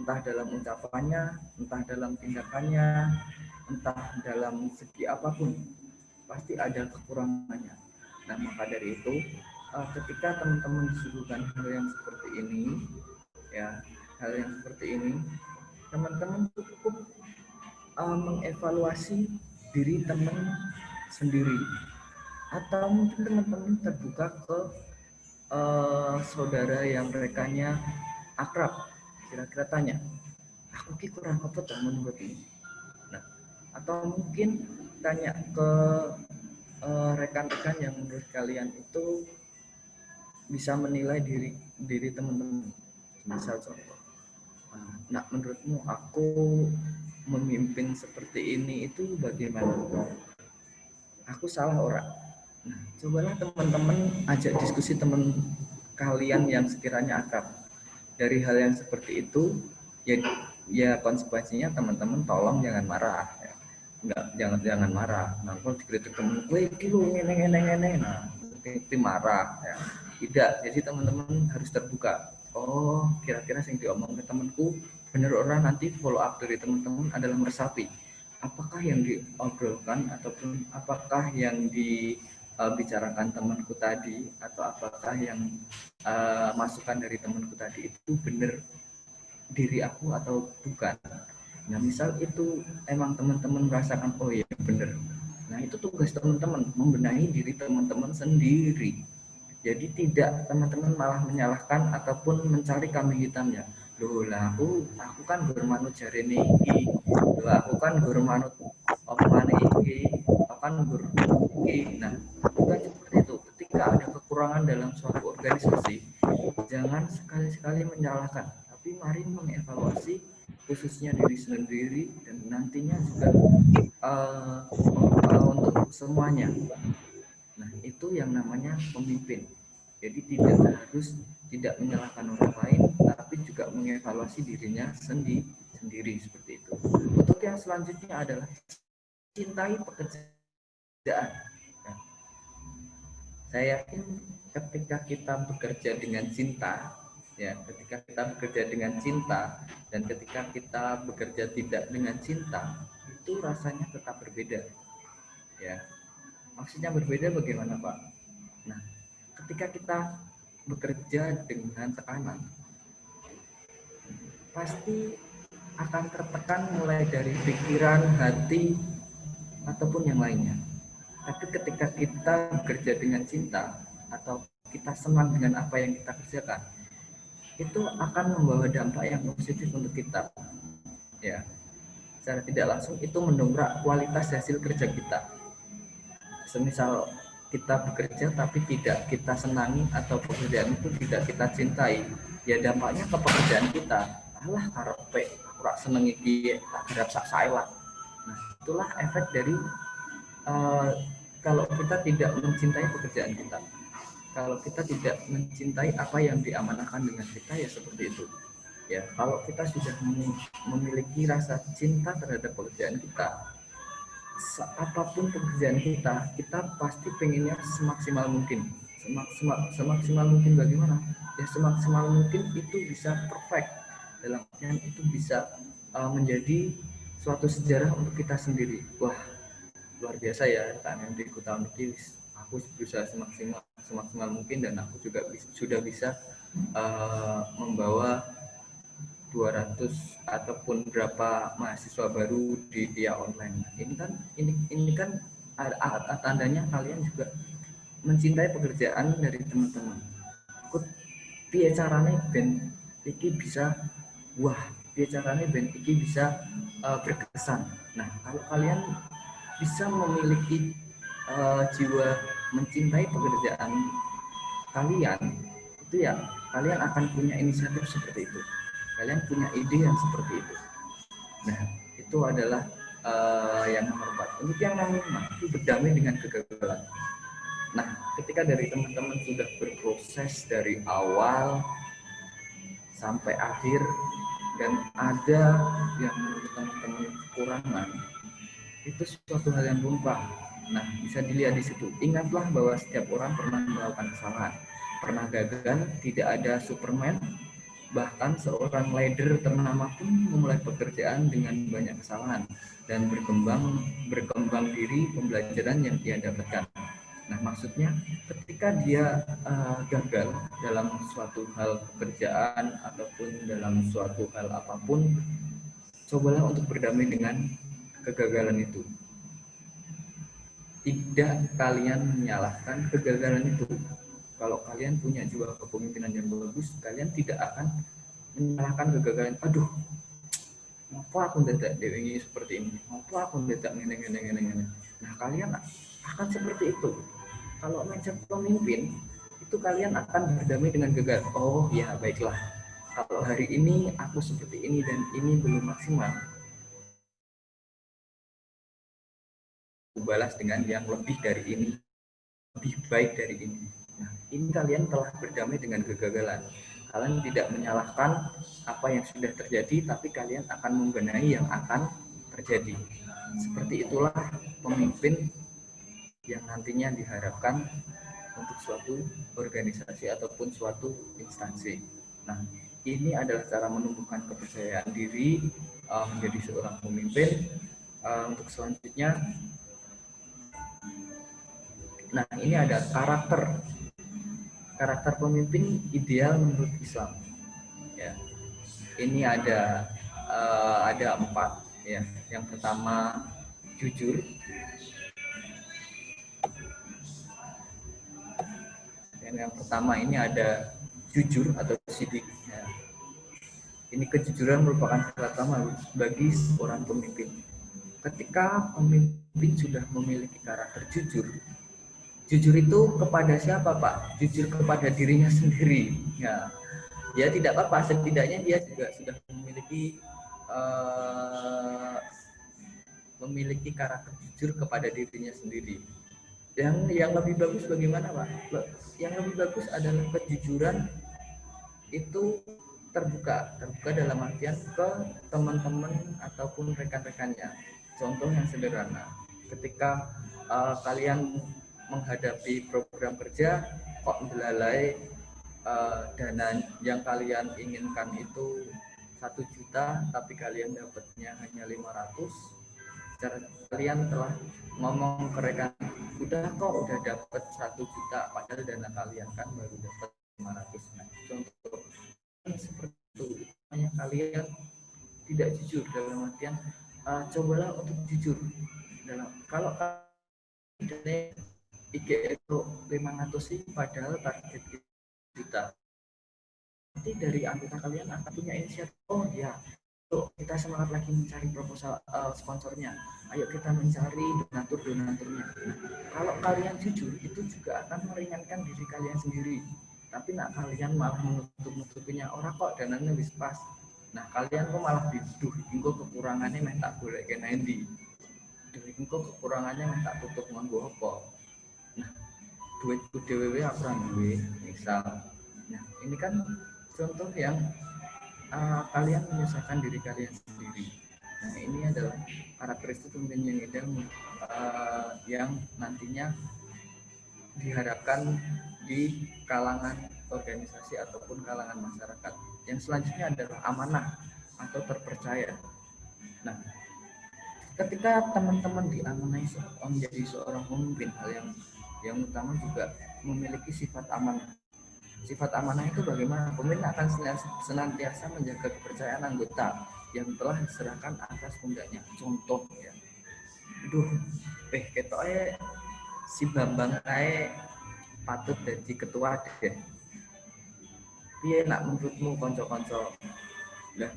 [SPEAKER 2] Entah dalam ucapannya, entah dalam tindakannya, entah dalam segi apapun, pasti ada kekurangannya. Nah, maka dari itu, ketika teman-teman disuguhkan hal yang seperti ini, ya, teman-teman cukup mengevaluasi diri teman sendiri, atau mungkin teman-teman terbuka ke saudara yang rekannya akrab, kira-kira tanya, aku ki kurang apa tuh menurut ini. Nah, atau mungkin tanya ke rekan-rekan yang menurut kalian itu bisa menilai diri teman-teman. Misal contoh, nah, menurutmu aku memimpin seperti ini itu bagaimana? Aku salah orang? Nah, cobalah teman-teman ajak diskusi teman kalian yang sekiranya akrab. Dari hal yang seperti itu, ya konsekuensinya teman-teman tolong jangan marah. Ya. Jangan marah. Nah, kalau dikritik teman, gue kilo ngene. Nah, itu marah. Ya. Tidak. Jadi teman-teman harus terbuka. Oh, kira-kira yang diomong ke temanku benar orang nanti follow up dari teman-teman adalah meresapi apakah yang diobrolkan ataupun apakah yang dibicarakan temanku tadi atau apakah yang masukan dari temanku tadi itu benar diri aku atau bukan. Nah misal itu emang teman-teman merasakan oh iya benar, nah itu tugas teman-teman membenahi diri teman-teman sendiri. Jadi tidak teman-teman malah menyalahkan ataupun mencari kambing hitamnya. Loh lah aku kan bermanut jarene iki. Loh aku kan bermanut opmane iki. Aku kan iki. Nah, bukan seperti itu. Ketika ada kekurangan dalam suatu organisasi, jangan sekali-sekali menyalahkan, tapi mari mengevaluasi khususnya diri sendiri dan nantinya juga untuk semuanya. Nah, itu yang namanya pemimpin. Jadi tidak menyalahkan orang lain, tapi juga mengevaluasi dirinya sendiri seperti itu. Untuk yang selanjutnya adalah cintai pekerjaan. Nah, saya yakin ketika kita bekerja dengan cinta, ya, ketika kita bekerja dengan cinta dan ketika kita bekerja tidak dengan cinta, itu rasanya tetap berbeda. Ya. Maksudnya berbeda bagaimana, Pak? Nah, ketika kita bekerja dengan tekanan, pasti akan tertekan mulai dari pikiran, hati, ataupun yang lainnya. Tapi ketika kita bekerja dengan cinta atau kita senang dengan apa yang kita kerjakan, itu akan membawa dampak yang positif untuk kita. Ya, secara tidak langsung itu mendongkrak kualitas hasil kerja kita. Semisal kita bekerja tapi tidak kita senangi atau pekerjaan itu tidak kita cintai, ya dampaknya ke pekerjaan kita. Alah karepe aku ora seneng iki tak garap sak sae lah. Nah, itulah efek dari kalau kita tidak mencintai pekerjaan kita. Kalau kita tidak mencintai apa yang diamanahkan dengan kita, ya seperti itu. Ya, kalau kita sudah memiliki rasa cinta terhadap pekerjaan kita, apapun pekerjaan kita pasti pengennya semaksimal mungkin. Semaksimal mungkin bagaimana? Ya semaksimal mungkin itu bisa perfect. Dalam artian itu bisa menjadi suatu sejarah untuk kita sendiri. Wah, luar biasa ya rekan yang di tahun ini. Aku berusaha semaksimal mungkin dan aku juga sudah bisa membawa 200 ataupun berapa mahasiswa baru di via online. Ini kan tandanya kalian juga mencintai pekerjaan dari teman-teman. Ikut piye carane ben iki bisa piye carane ben iki bisa berkesan. Nah, kalau kalian bisa memiliki jiwa mencintai pekerjaan kalian, itu ya kalian akan punya inisiatif seperti itu. Kalian punya ide yang seperti itu. Nah, itu adalah yang nomor 4. Untuk yang nomor 5, itu berdamai dengan kegagalan. Nah, ketika dari teman-teman sudah berproses dari awal sampai akhir dan ada yang menurut teman-teman kekurangan, itu suatu hal yang lumrah. Nah, bisa dilihat di situ. Ingatlah bahwa setiap orang pernah melakukan kesalahan, pernah gagal, tidak ada Superman. Bahkan seorang leader ternama pun memulai pekerjaan dengan banyak kesalahan dan berkembang diri pembelajaran yang dia dapatkan. Nah, maksudnya ketika dia gagal dalam suatu hal pekerjaan ataupun dalam suatu hal apapun, cobalah untuk berdamai dengan kegagalan itu. Tidak kalian menyalahkan kegagalan itu. Kalau kalian punya jiwa kepemimpinan yang bagus, kalian tidak akan menyalahkan kegagalan. Aduh, ngapa aku dadak dewengi seperti ini? Ngapa aku dadak ngene. Nah, kalian akan seperti itu. Kalau menjadi pemimpin, itu kalian akan berdamai dengan gagal. Oh ya, baiklah. Kalau hari ini aku seperti ini dan ini belum maksimal, balas dengan yang lebih dari ini, lebih baik dari ini. Nah, ini kalian telah berdamai dengan kegagalan. Kalian tidak menyalahkan apa yang sudah terjadi, tapi kalian akan membenahi yang akan terjadi. Seperti itulah pemimpin yang nantinya diharapkan untuk suatu organisasi ataupun suatu instansi. Nah, ini adalah cara menumbuhkan kepercayaan diri menjadi seorang pemimpin. Untuk selanjutnya, nah ini ada karakter pemimpin ideal menurut Islam. Ya, ini ada 4. Ya, yang pertama jujur. Yang pertama ini ada jujur atau sidik. Ya. Ini kejujuran merupakan syarat utama bagi seorang pemimpin. Ketika pemimpin sudah memiliki karakter jujur, jujur itu kepada siapa, Pak? Jujur kepada dirinya sendiri. Ya, ya tidak apa-apa. Setidaknya dia juga sudah memiliki karakter jujur kepada dirinya sendiri. Yang lebih bagus bagaimana, Pak? Yang lebih bagus adalah kejujuran itu terbuka dalam artian ke teman-teman ataupun rekan-rekannya. Contoh yang sederhana, ketika kalian menghadapi program kerja kok belalai, dana yang kalian inginkan itu 1 juta tapi kalian dapatnya hanya 500, secara kalian telah ngomong ke rekan, udah dapat 1 juta padahal dana kalian kan baru dapat 500. Nah, contoh seperti itu, hanya kalian tidak jujur dalam artian cobalah untuk jujur dalam kalau kalian IGE itu 500 sih padahal target kita, nanti dari anggota kalian akan punya inisiatif, oh ya kita semangat lagi mencari proposal sponsornya, ayo kita mencari donaturnya. Nah, kalau kalian jujur itu juga akan meringankan diri kalian sendiri. Tapi nak kalian malah menutup-nutupinya orang kok dananya wis pas. Nah, kalian kok malah dituduh engko kekurangannya meh tak boleh kena endi. Engko kekurangannya meh tak tutup nganggo apa. Nah, duitku dhewe aku ora duwe, misal. Nah, ini kan contoh yang kalian menyusahkan diri kalian sendiri. Nah, ini adalah karakteristik pemimpin yang ideal yang nantinya diharapkan di kalangan organisasi ataupun kalangan masyarakat. Yang selanjutnya adalah amanah atau terpercaya. Nah, ketika teman-teman diamanai menjadi seorang pemimpin, hal yang utama juga memiliki sifat amanah. Sifat amanah itu bagaimana? Pemimpin akan senantiasa menjaga kepercayaan anggota yang telah diserahkan atas pundaknya. Contoh ya, ketoknya si Bambang kae patut jadi ketua deh. Piye nak menurutmu konco-konco? Nah,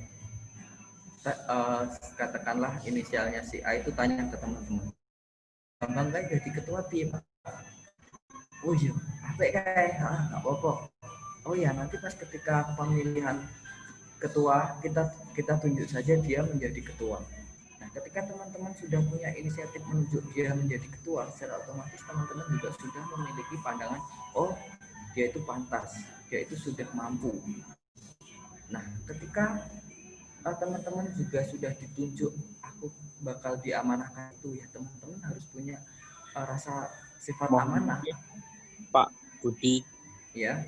[SPEAKER 2] katakanlah inisialnya si A itu tanya ke teman-teman, Bambang kae jadi ketua piye, Pak? Oh iya, apik kae, nggak apa-apa. Oh ya, nanti pas ketika pemilihan ketua kita tunjuk saja dia menjadi ketua. Nah, ketika teman-teman sudah punya inisiatif menunjuk dia menjadi ketua, secara otomatis teman-teman juga sudah memiliki pandangan, oh dia itu pantas, dia itu sudah mampu. Nah, ketika teman-teman juga sudah ditunjuk, aku bakal diamanahkan itu, ya teman-teman harus punya rasa sifat amanah.
[SPEAKER 3] Pak Budi,
[SPEAKER 2] ya.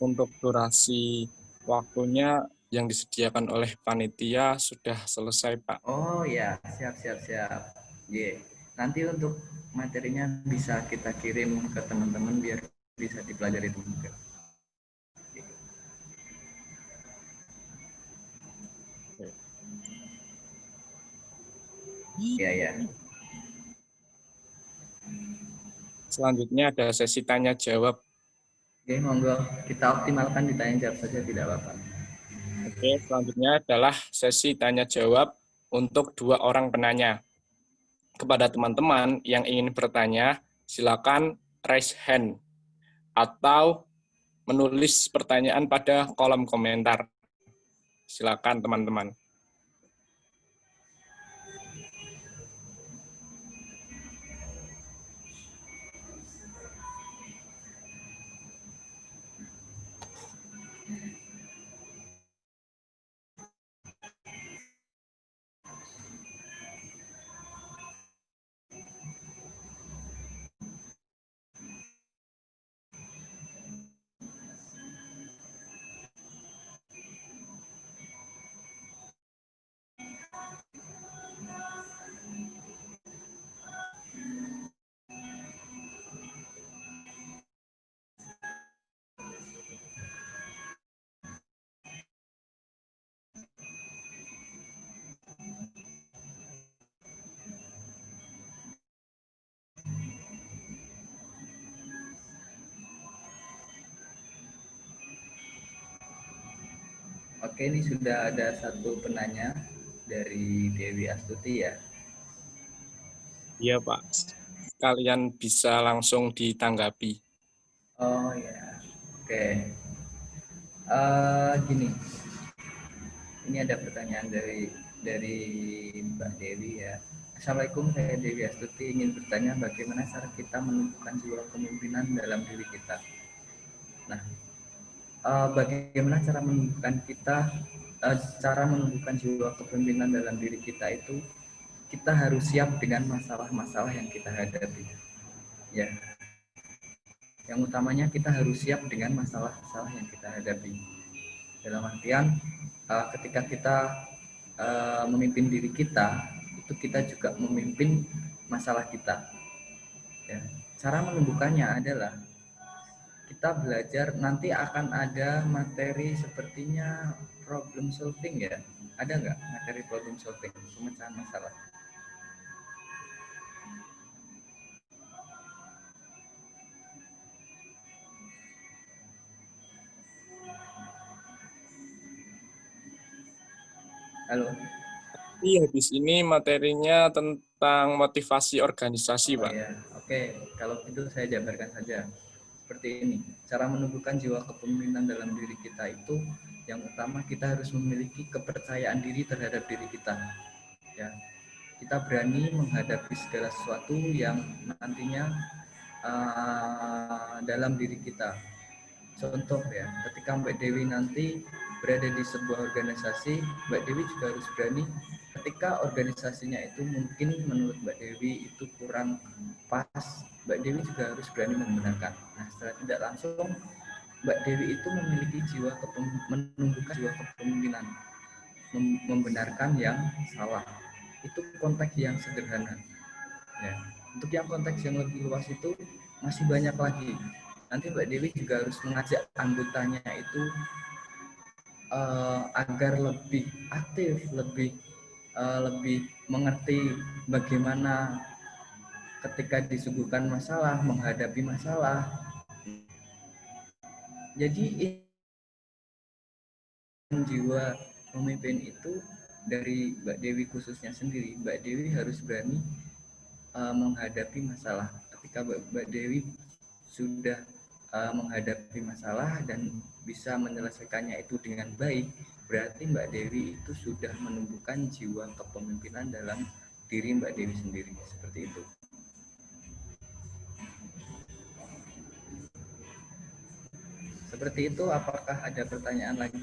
[SPEAKER 3] Untuk durasi waktunya yang disediakan oleh panitia sudah selesai, Pak.
[SPEAKER 2] Oh ya, siap. Yeah. Nanti untuk materinya bisa kita kirim ke teman-teman biar bisa dipelajari juga. Ya.
[SPEAKER 3] Selanjutnya ada sesi tanya jawab.
[SPEAKER 2] Oke, monggo kita optimalkan ditanya jawab saja, tidak apa-apa.
[SPEAKER 3] Oke, selanjutnya adalah sesi tanya jawab untuk 2 orang penanya. Kepada teman-teman yang ingin bertanya, silakan raise hand atau menulis pertanyaan pada kolom komentar. Silakan teman-teman.
[SPEAKER 2] Oke, ini sudah ada satu penanya dari Dewi Astuti ya.
[SPEAKER 3] Iya, Pak. Kalian bisa langsung ditanggapi.
[SPEAKER 2] Oh ya, oke. Gini, ini ada pertanyaan dari Mbak Dewi ya. Assalamualaikum, saya Dewi Astuti ingin bertanya bagaimana cara kita menumbuhkan jiwa kepemimpinan dalam diri kita. Nah, bagaimana cara menumbuhkan jiwa kepemimpinan dalam diri kita itu kita harus siap dengan masalah-masalah yang kita hadapi. Ya, yang utamanya kita harus siap dengan masalah-masalah yang kita hadapi. Dalam artian ketika kita memimpin diri kita, itu kita juga memimpin masalah kita. Ya. Cara menumbuhkannya adalah kita belajar, nanti akan ada materi sepertinya problem solving ya. Ada nggak materi problem solving, pemecahan masalah? Halo?
[SPEAKER 3] Iya, habis ini materinya tentang motivasi organisasi,
[SPEAKER 2] Oh
[SPEAKER 3] Pak.
[SPEAKER 2] ya, oke. Kalau itu saya jabarkan saja. Seperti ini, cara menumbuhkan jiwa kepemimpinan dalam diri kita itu yang utama kita harus memiliki kepercayaan diri terhadap diri kita. Ya, kita berani menghadapi segala sesuatu yang nantinya dalam diri kita. Contoh ya, ketika Mbak Dewi nanti berada di sebuah organisasi, Mbak Dewi juga harus berani ketika organisasinya itu mungkin menurut Mbak Dewi itu kurang pas, Mbak Dewi juga harus berani membenarkan. Nah, secara tidak langsung Mbak Dewi itu memiliki menumbuhkan jiwa kepemimpinan, membenarkan yang salah. Itu konteks yang sederhana. Ya. Untuk yang konteks yang lebih luas itu masih banyak lagi. Nanti Mbak Dewi juga harus mengajak anggotanya itu agar lebih aktif, lebih mengerti bagaimana ketika disuguhkan masalah, menghadapi masalah. Jadi jiwa pemimpin itu dari Mbak Dewi khususnya sendiri, Mbak Dewi harus berani menghadapi masalah. Ketika Mbak Dewi sudah menghadapi masalah dan bisa menyelesaikannya itu dengan baik, berarti Mbak Dewi itu sudah menumbuhkan jiwa kepemimpinan dalam diri Mbak Dewi sendiri. Seperti itu. Seperti itu, apakah ada pertanyaan lagi?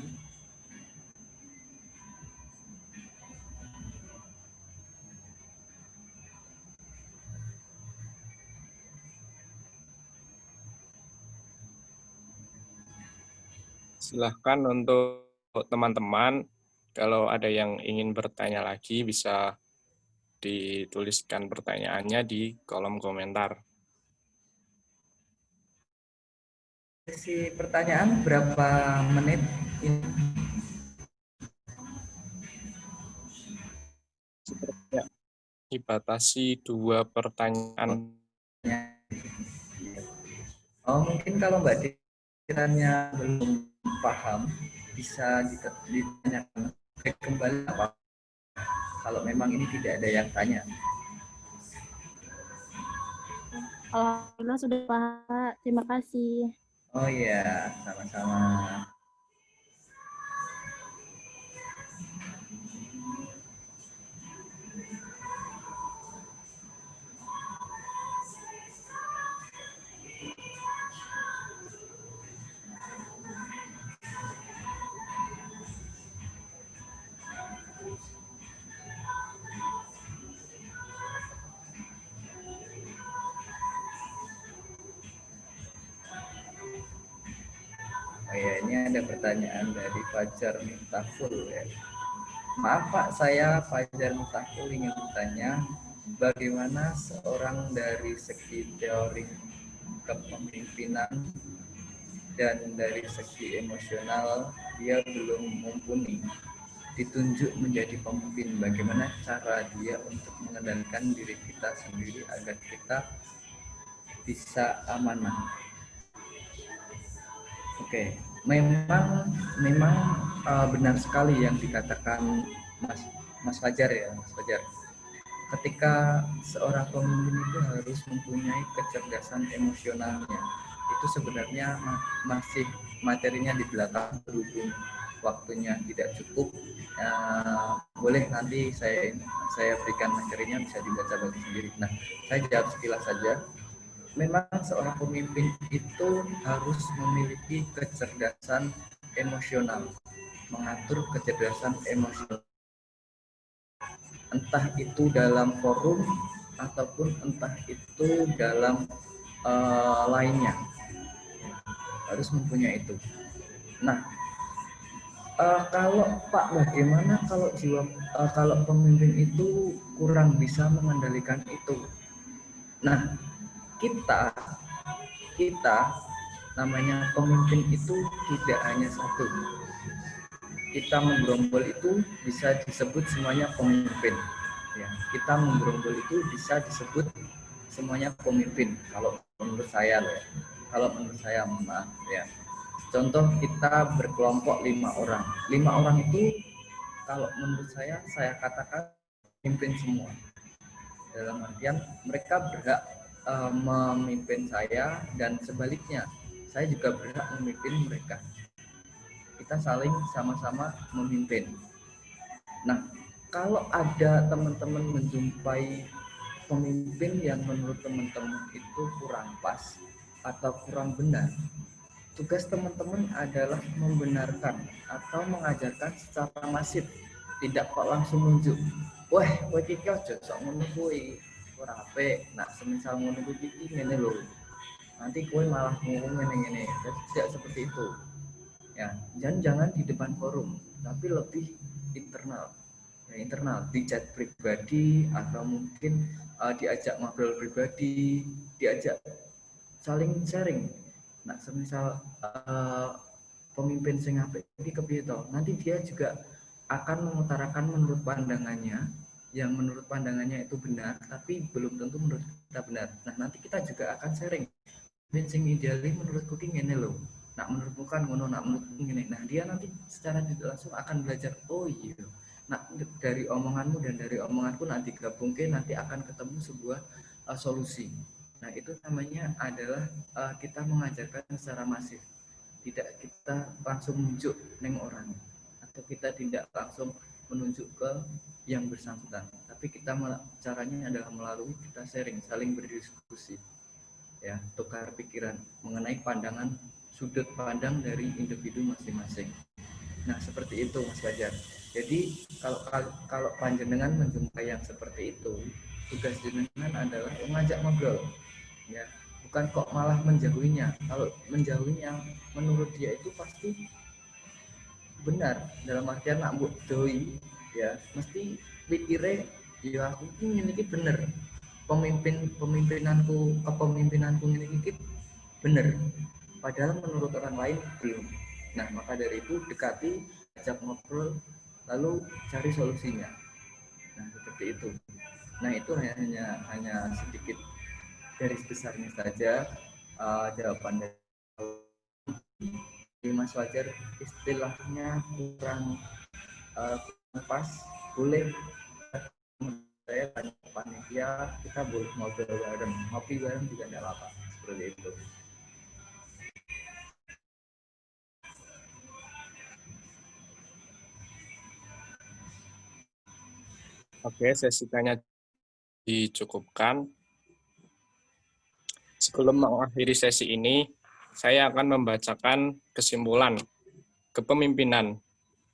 [SPEAKER 3] Silahkan untuk teman-teman, kalau ada yang ingin bertanya lagi, bisa dituliskan pertanyaannya di kolom komentar.
[SPEAKER 2] Sesi pertanyaan berapa menit ini?
[SPEAKER 3] Sepertinya dibatasi 2 pertanyaan.
[SPEAKER 2] Oh, mungkin kalau Mbak Dewi kiranya belum paham, bisa ditanyakan kembali apa kalau memang ini tidak ada yang tanya.
[SPEAKER 5] Alhamdulillah sudah Pak. Terima kasih.
[SPEAKER 2] Oh iya, sama-sama. Oh ya, ini ada pertanyaan dari Fajar Miftahul ya. Maaf Pak, saya Fajar Miftahul ingin bertanya, bagaimana seorang dari segi teori kepemimpinan dan dari segi emosional dia belum mumpuni, ditunjuk menjadi pemimpin, bagaimana cara dia untuk mengendalikan diri kita sendiri agar kita bisa amanah. Oke, memang benar sekali yang dikatakan Mas Fajar ya, Mas Fajar. Ketika seorang pemimpin itu harus mempunyai kecerdasan emosionalnya, itu sebenarnya masih materinya di belakang berhubung waktunya tidak cukup. Boleh nanti saya berikan materinya, bisa dibaca bagi sendiri. Nah, saya jawab sekilas saja. Memang seorang pemimpin itu harus memiliki kecerdasan emosional, mengatur kecerdasan emosional, entah itu dalam forum ataupun entah itu dalam lainnya, harus mempunyai itu. Nah, kalau Pak, bagaimana kalau kalau pemimpin itu kurang bisa mengendalikan itu? Nah, kita namanya pemimpin itu tidak hanya satu. Kita menggerombol itu bisa disebut semuanya pemimpin. Ya, kita menggerombol itu bisa disebut semuanya pemimpin. Kalau menurut saya loh ya. Kalau menurut saya, maaf ya. Contoh kita berkelompok 5 orang. 5 orang itu kalau menurut saya katakan pemimpin semua. Dalam artian mereka berhak memimpin saya dan sebaliknya saya juga berhak memimpin mereka. Kita saling sama-sama memimpin. Nah, kalau ada teman-teman menjumpai pemimpin yang menurut teman-teman itu kurang pas atau kurang benar, tugas teman-teman adalah membenarkan atau mengajarkan secara masif, tidak kok langsung nunjuk. Wah, kowe iki aja sok ngono kuwi. Ora apik. Nah, semisal ngono kuwi iki ngene lho. Nanti kowe malah ngomong ngene-ngene. Jadi tidak seperti itu. Ya, jangan di depan forum, tapi lebih internal. Ya, internal, di chat pribadi atau mungkin diajak ngobrol pribadi, diajak saling sharing. Nah, semisal pemimpin sing apik iki kepiye to? Nanti dia juga akan mengutarakan menurut pandangannya, yang menurut pandangannya itu benar, tapi belum tentu menurut kita benar. Nah, nanti kita juga akan sharing. Sing idealnya menurutku ki ngene lho. Nak menurutmu kan ngono, nak menurutku ngene. Nah, dia nanti secara tidak langsung akan belajar, oh iya. Nah, dari omonganmu dan dari omonganku nanti gabungke nanti akan ketemu sebuah solusi. Nah, itu namanya adalah kita mengajarkan secara masif. Tidak kita langsung menunjuk neng orang, atau kita tidak langsung menunjuk ke yang bersangkutan, tapi kita caranya adalah melalui kita sharing, saling berdiskusi, ya, tukar pikiran mengenai pandangan sudut pandang dari individu masing-masing. Nah, seperti itu Mas Fajar. Jadi kalau panjenengan menjumpai yang seperti itu, tugas jenengan adalah mengajak ngobrol, ya, bukan kok malah menjauhinya. Kalau menjauhinya menurut dia itu pasti benar, dalam artian nak mbok doi, ya, mesti pikirnya ya aku ini bener, kepemimpinanku ini bener, padahal menurut orang lain belum. Nah, maka dari itu dekati, ajak ngobrol, lalu cari solusinya. Nah, seperti itu. Nah, itu hanya sedikit garis besarnya saja jawaban dari Mas Fajar. Istilahnya kurang pas, boleh saya tanya panitia, kita boleh ngobrol bareng, ngopi bareng juga tidak apa-apa, seperti itu.
[SPEAKER 3] Oke, sesi tanya dicukupkan. Sebelum mengakhiri sesi ini, saya akan membacakan kesimpulan. Kepemimpinan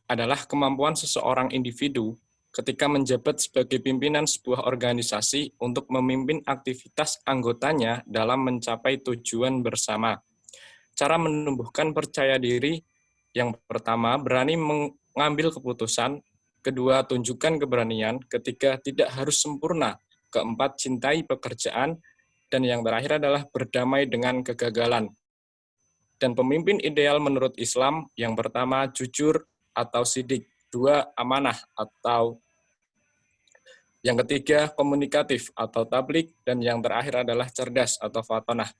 [SPEAKER 3] adalah kemampuan seseorang individu ketika menjabat sebagai pimpinan sebuah organisasi untuk memimpin aktivitas anggotanya dalam mencapai tujuan bersama. Cara menumbuhkan percaya diri, yang pertama, berani mengambil keputusan. Kedua, tunjukkan keberanian. Ketiga, tidak harus sempurna. Keempat, cintai pekerjaan. Dan yang terakhir adalah berdamai dengan kegagalan. Dan pemimpin ideal menurut Islam, yang pertama, jujur atau sidik. Dua, amanah atau yang ketiga, komunikatif atau tablik. Dan yang terakhir adalah cerdas atau fatonah.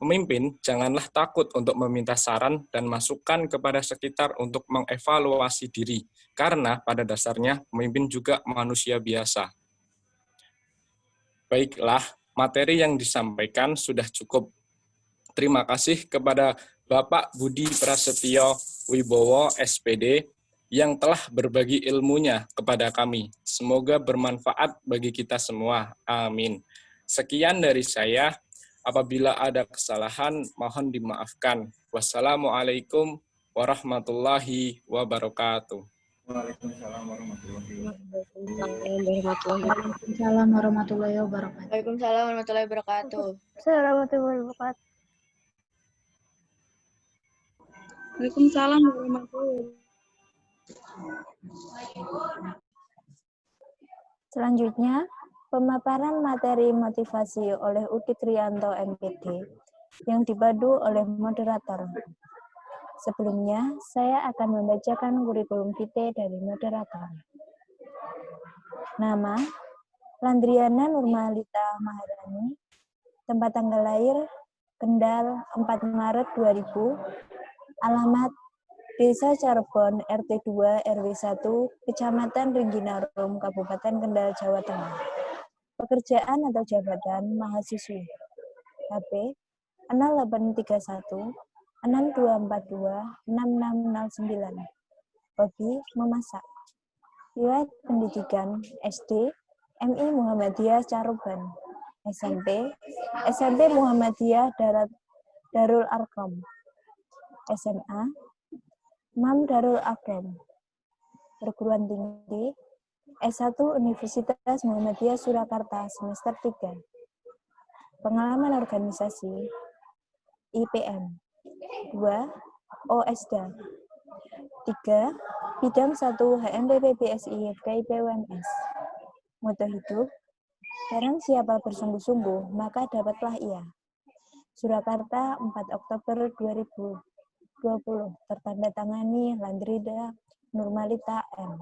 [SPEAKER 3] Pemimpin, janganlah takut untuk meminta saran dan masukan kepada sekitar untuk mengevaluasi diri, karena pada dasarnya pemimpin juga manusia biasa. Baiklah, materi yang disampaikan sudah cukup. Terima kasih kepada Bapak Budi Prasetyo Wibowo, SPD, yang telah berbagi ilmunya kepada kami. Semoga bermanfaat bagi kita semua. Amin. Sekian dari saya. Apabila ada kesalahan, mohon dimaafkan. Wassalamualaikum warahmatullahi wabarakatuh.
[SPEAKER 2] Waalaikumsalam warahmatullahi wabarakatuh.
[SPEAKER 6] Waalaikumsalam warahmatullahi wabarakatuh.
[SPEAKER 7] Waalaikumsalam warahmatullahi wabarakatuh.
[SPEAKER 5] Waalaikumsalam warahmatullahi wabarakatuh.
[SPEAKER 1] Selanjutnya, pemaparan materi motivasi oleh Udi Kriyanto MPD yang dipandu oleh moderator. Sebelumnya, saya akan membacakan kurikulum vitae dari moderator. Nama, Landriana Nurmalita Maharani, tempat tanggal lahir, Kendal, 4 Maret 2000, alamat, Desa Cirebon, RT 2, RW 1, Kecamatan Ringginarum, Kabupaten Kendal, Jawa Tengah. Pekerjaan atau jabatan mahasiswi. HP 0831 6242 6609. Hobi memasak. Riwayat pendidikan SD MI Muhammadiyah Caruban. SMP Muhammadiyah Darul Arqam. SMA Imam Darul Akram. Perguruan tinggi S1 Universitas Muhammadiyah Surakarta semester 3. Pengalaman organisasi IPM. 2. OSDA. 3. Bidang 1 HMPP BSI FKIP UMS. Moto hidup, barang siapa bersungguh-sungguh, maka dapatlah ia. Surakarta 4 Oktober 2020. Tertandatangani Landrida Nurmalita M.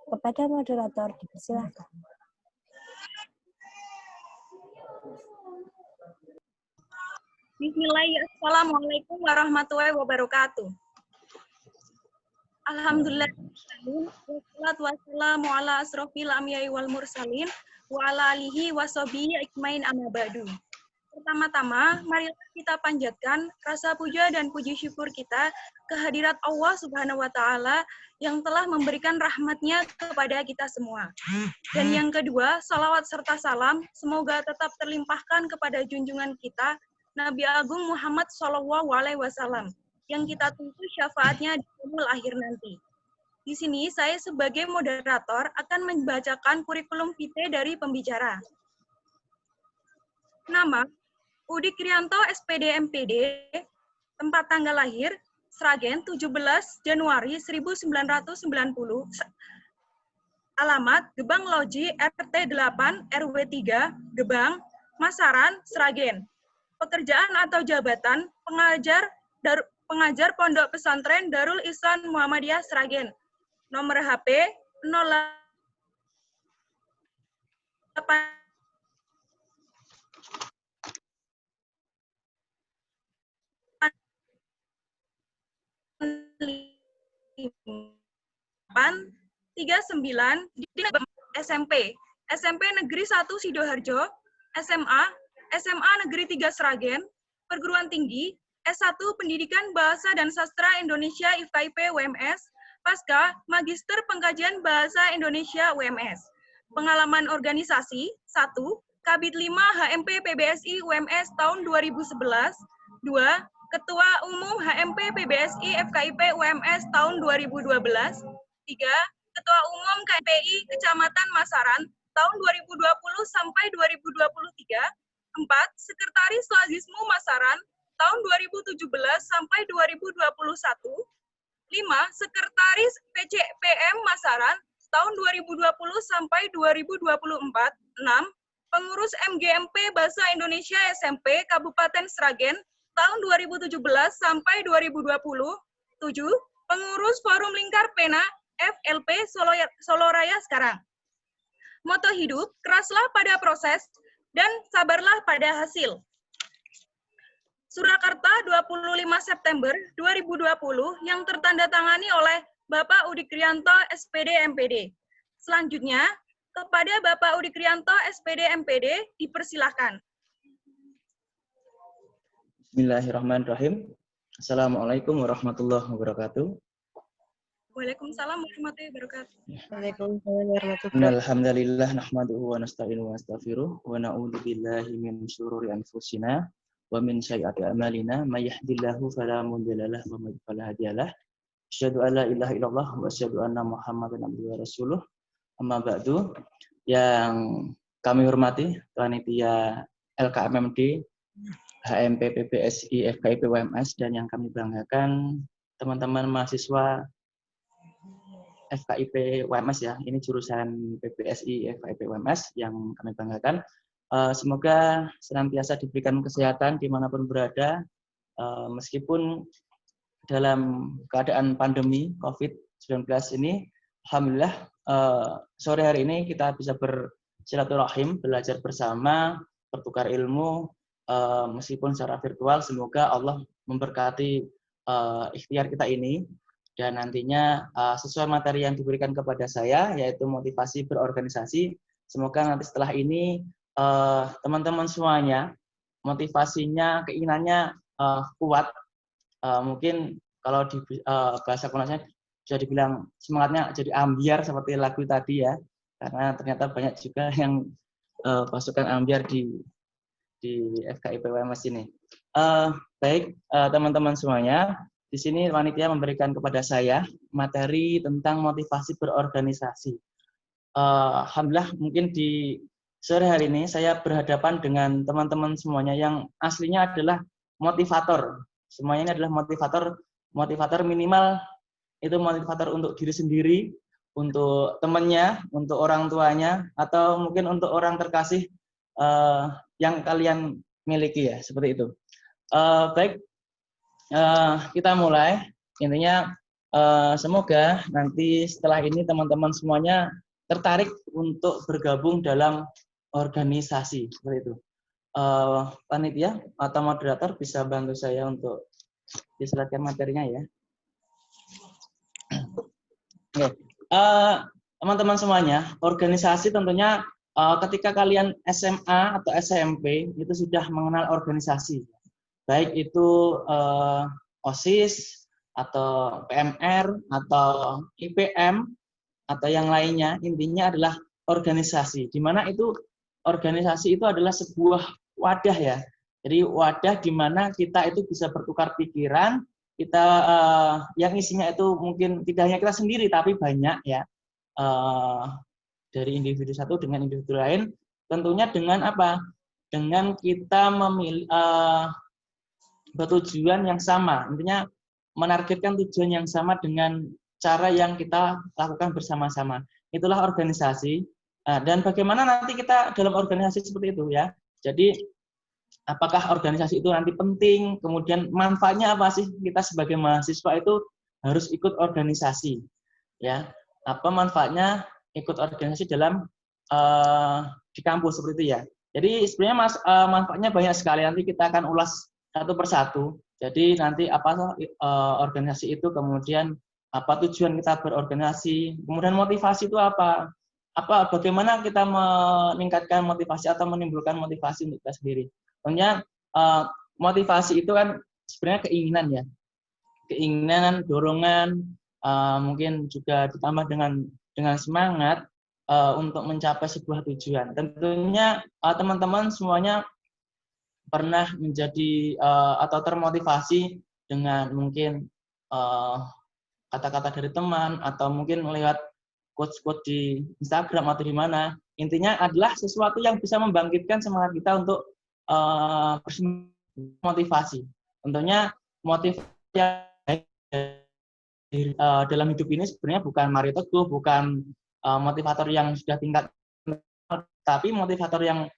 [SPEAKER 1] Kepada moderator dipersilakan.
[SPEAKER 5] Bismillahirrahmanirrahim. Assalamualaikum warahmatullahi wabarakatuh. Alhamdulillah. Wassalatu wassalamu ala asrofil anbiya'i wal mursalin wa ala alihi wa sahbihi ajmain amma ba'du. Pertama-tama, marilah kita panjatkan rasa puja dan puji syukur kita kehadirat Allah Subhanahu wa Ta'ala yang telah memberikan rahmat-Nya kepada kita semua. Dan yang kedua, salawat serta salam semoga tetap terlimpahkan kepada junjungan kita Nabi Agung Muhammad SAW yang kita tunggu syafaatnya di yaumul akhir nanti. Di sini saya sebagai moderator akan membacakan kurikulum vitae dari pembicara. Nama Udi Kriyanto SPD MPD, tempat tanggal lahir Sragen 17 Januari 1990, alamat Gebang Loji RT 8 RW 3 Gebang, Masaran, Sragen. Pekerjaan atau jabatan pengajar Pondok Pesantren Darul Ihsan Muhammadiyah Sragen. Nomor HP 08 39 SMP Negeri 1 Sidoarjo, SMA Negeri 3 Sragen, perguruan tinggi S1 Pendidikan Bahasa dan Sastra Indonesia FKIP UMS, Pasca Magister Pengkajian Bahasa Indonesia UMS. Pengalaman organisasi 1. Kabid 5 HMP PBSI UMS tahun 2011, 2. Ketua Umum HMP PBSI FKIP UMS tahun 2012, 3. Ketua Umum KMPI Kecamatan Masaran tahun 2020 sampai 2023, 4. Sekretaris Lazismu Masaran tahun 2017 sampai 2021, 5. Sekretaris PCPM Masaran tahun 2020 sampai 2024, 6. Pengurus MGMP Bahasa Indonesia SMP Kabupaten Sragen tahun 2017 sampai 2020, 7. Pengurus Forum Lingkar Pena FLP Soloraya sekarang. Moto hidup, keraslah pada proses dan sabarlah pada hasil. Surakarta 25 September 2020 yang tertanda tangani oleh Bapak Udi Krianto, SPD MPD. Selanjutnya, kepada Bapak Udi Krianto, SPD MPD, dipersilahkan.
[SPEAKER 8] Bismillahirrahmanirrahim. Assalamualaikum warahmatullahi wabarakatuh.
[SPEAKER 5] Waalaikumsalam warahmatullahi wabarakatuh.
[SPEAKER 7] Waalaikumsalam warahmatullahi wabarakatuh.
[SPEAKER 8] Innalhamdalillah nahmaduhu wa nasta'inuhu wa nastaghfiruh wa na'udzu billahi min syururi anfusina wa min sayyiati a'malina may yahdihillahu fala mudilla lahu wa may yudlil fala hadiyalah. Asyhadu an la ilaha illallah wa asyhadu anna Muhammadan abduhu wa rasuluh. Amma ba'du. Yang kami hormati panitia LKMMD, HMP PPSI FKIP WMS, dan yang kami banggakan teman-teman mahasiswa FKIP WMS ya, ini jurusan PPSI FKIP WMS yang kami banggakan. Semoga senantiasa diberikan kesehatan dimanapun berada, meskipun dalam keadaan pandemi COVID-19 ini. Alhamdulillah sore hari ini kita bisa bersilaturahim, belajar bersama, bertukar ilmu, meskipun secara virtual. Semoga Allah memberkati ikhtiar kita ini. Dan nantinya sesuai materi yang diberikan kepada saya, yaitu motivasi berorganisasi. Semoga nanti setelah ini teman-teman semuanya motivasinya, keinginannya kuat. Mungkin kalau di bahasa konvensionalnya bisa dibilang semangatnya jadi ambiar seperti lagu tadi ya. Karena ternyata banyak juga yang pasukan ambiar di FKIP WMS ini. Baik teman-teman semuanya. Di sini panitia memberikan kepada saya materi tentang motivasi berorganisasi. Alhamdulillah mungkin di sore hari ini saya berhadapan dengan teman-teman semuanya yang aslinya adalah motivator. Semuanya ini adalah motivator minimal itu motivator untuk diri sendiri, untuk temannya, untuk orang tuanya, atau mungkin untuk orang terkasih yang kalian miliki ya, seperti itu. Baik. Kita mulai. Intinya semoga nanti setelah ini teman-teman semuanya tertarik untuk bergabung dalam organisasi seperti itu. Panitia atau moderator bisa bantu saya untuk diselatkan materinya ya. Oke. Teman-teman semuanya, organisasi tentunya ketika kalian SMA atau SMP itu sudah mengenal organisasi. Baik itu OSIS atau PMR atau IPM atau yang lainnya, intinya adalah organisasi. Di mana itu organisasi itu adalah sebuah wadah ya. Jadi wadah di mana kita itu bisa bertukar pikiran, kita yang isinya itu mungkin tidak hanya kita sendiri tapi banyak ya. Dari individu satu dengan individu lain, tentunya dengan apa? Dengan kita memilih bertujuan yang sama, intinya menargetkan tujuan yang sama dengan cara yang kita lakukan bersama-sama. Itulah organisasi. Dan bagaimana nanti kita dalam organisasi seperti itu ya. Jadi apakah organisasi itu nanti penting, kemudian manfaatnya apa sih kita sebagai mahasiswa itu harus ikut organisasi ya. Apa manfaatnya ikut organisasi dalam di kampus seperti itu ya. Jadi sebenarnya manfaatnya banyak sekali, nanti kita akan ulas satu persatu. Jadi nanti apa organisasi itu, kemudian apa tujuan kita berorganisasi, kemudian motivasi itu apa, bagaimana kita meningkatkan motivasi atau menimbulkan motivasi untuk kita sendiri. Tentunya motivasi itu kan sebenarnya keinginan ya, keinginan, dorongan, mungkin juga ditambah dengan semangat untuk mencapai sebuah tujuan. Tentunya teman-teman semuanya pernah menjadi atau termotivasi dengan mungkin kata-kata dari teman atau mungkin melihat quotes-quotes di Instagram atau di mana. Intinya adalah sesuatu yang bisa membangkitkan semangat kita untuk motivasi. Tentunya motivasi dalam hidup ini sebenarnya bukan Mario Teguh, bukan motivator yang sudah tingkat, tapi motivator yang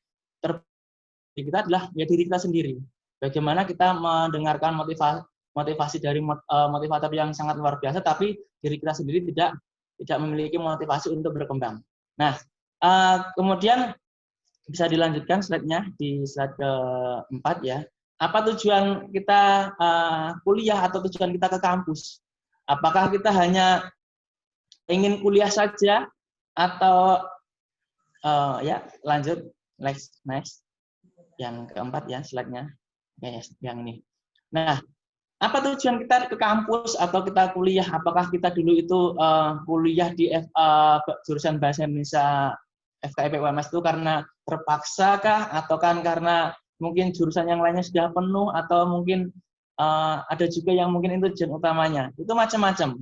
[SPEAKER 8] kita adalah ya diri kita sendiri. Bagaimana kita mendengarkan motivasi dari motivator yang sangat luar biasa, tapi diri kita sendiri tidak memiliki motivasi untuk berkembang. Nah, kemudian bisa dilanjutkan slide-nya di slide ke-4 ya. apa tujuan kita kuliah atau tujuan kita ke kampus? Apakah kita hanya ingin kuliah saja atau ya lanjut next yang keempat ya slide-nya yang ini. Nah, apa tujuan kita ke kampus atau kita kuliah? Apakah kita dulu itu kuliah di jurusan Bahasa Indonesia FKIP UMS itu karena terpaksa kah? Atau kan karena mungkin jurusan yang lainnya sudah penuh? Atau mungkin ada juga yang mungkin itu tujuan utamanya? Itu macam-macam.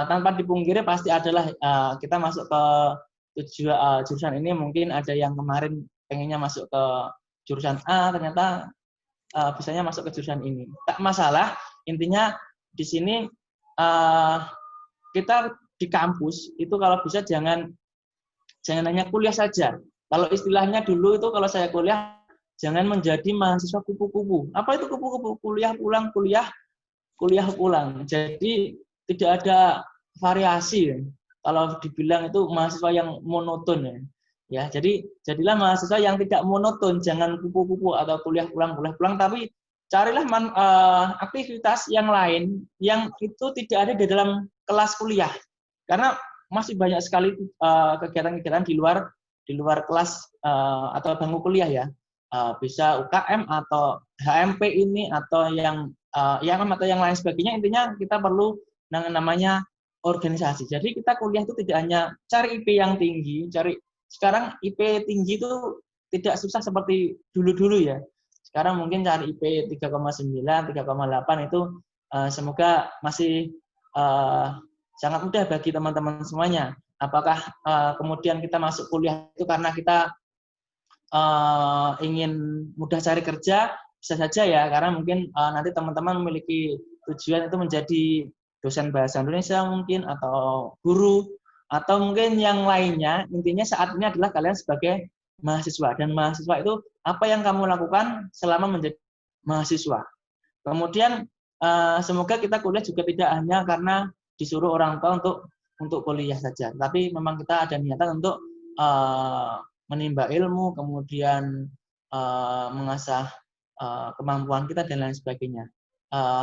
[SPEAKER 8] Tanpa dipungkiri pasti adalah kita masuk ke jurusan ini, mungkin ada yang kemarin pengennya masuk ke jurusan A, ternyata bisanya masuk ke jurusan ini. Tak masalah, intinya di sini kita di kampus itu kalau bisa jangan hanya kuliah saja. Kalau istilahnya dulu itu kalau saya kuliah, jangan menjadi mahasiswa kupu-kupu. Apa itu kupu-kupu? Kuliah pulang, kuliah pulang. Jadi tidak ada variasi. Kalau dibilang itu mahasiswa yang monoton ya. Ya, jadi jadilah mahasiswa yang tidak monoton, jangan kupu-kupu atau kuliah pulang, tapi carilah aktivitas yang lain yang itu tidak ada di dalam kelas kuliah. Karena masih banyak sekali kegiatan-kegiatan di luar kelas atau bangku kuliah ya. Bisa UKM atau HMP ini atau yang lain sebagainya. Intinya kita perlu namanya organisasi. Jadi kita kuliah itu tidak hanya cari IP yang tinggi, sekarang IP tinggi itu tidak susah seperti dulu-dulu ya. Sekarang mungkin cari IP 3,9, 3,8 itu semoga masih sangat mudah bagi teman-teman semuanya. Apakah kemudian kita masuk kuliah itu karena kita ingin mudah cari kerja? Bisa saja ya, karena mungkin nanti teman-teman memiliki tujuan itu menjadi dosen bahasa Indonesia mungkin, atau guru, atau mungkin yang lainnya. Intinya saat ini adalah kalian sebagai mahasiswa, dan mahasiswa itu apa yang kamu lakukan selama menjadi mahasiswa. Kemudian semoga kita kuliah juga tidak hanya karena disuruh orang tua untuk kuliah saja, tapi memang kita ada niatan untuk menimba ilmu, kemudian mengasah kemampuan kita dan lain sebagainya.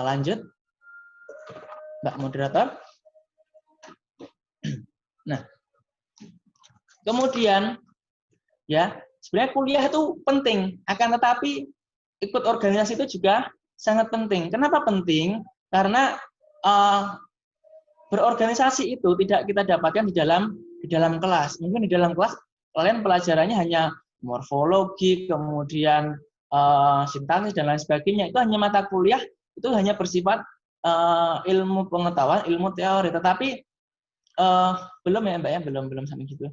[SPEAKER 8] Lanjut, Mbak Moderator. Nah, kemudian ya sebenarnya kuliah itu penting, akan tetapi ikut organisasi itu juga sangat penting. Kenapa penting? Karena berorganisasi itu tidak kita dapatkan di dalam kelas. Mungkin di dalam kelas kalian pelajarannya hanya morfologi, kemudian sintaksis dan lain sebagainya. Itu hanya mata kuliah, itu hanya bersifat ilmu pengetahuan, ilmu teori. Tetapi belum ya Mbak ya, belum sampai gitu.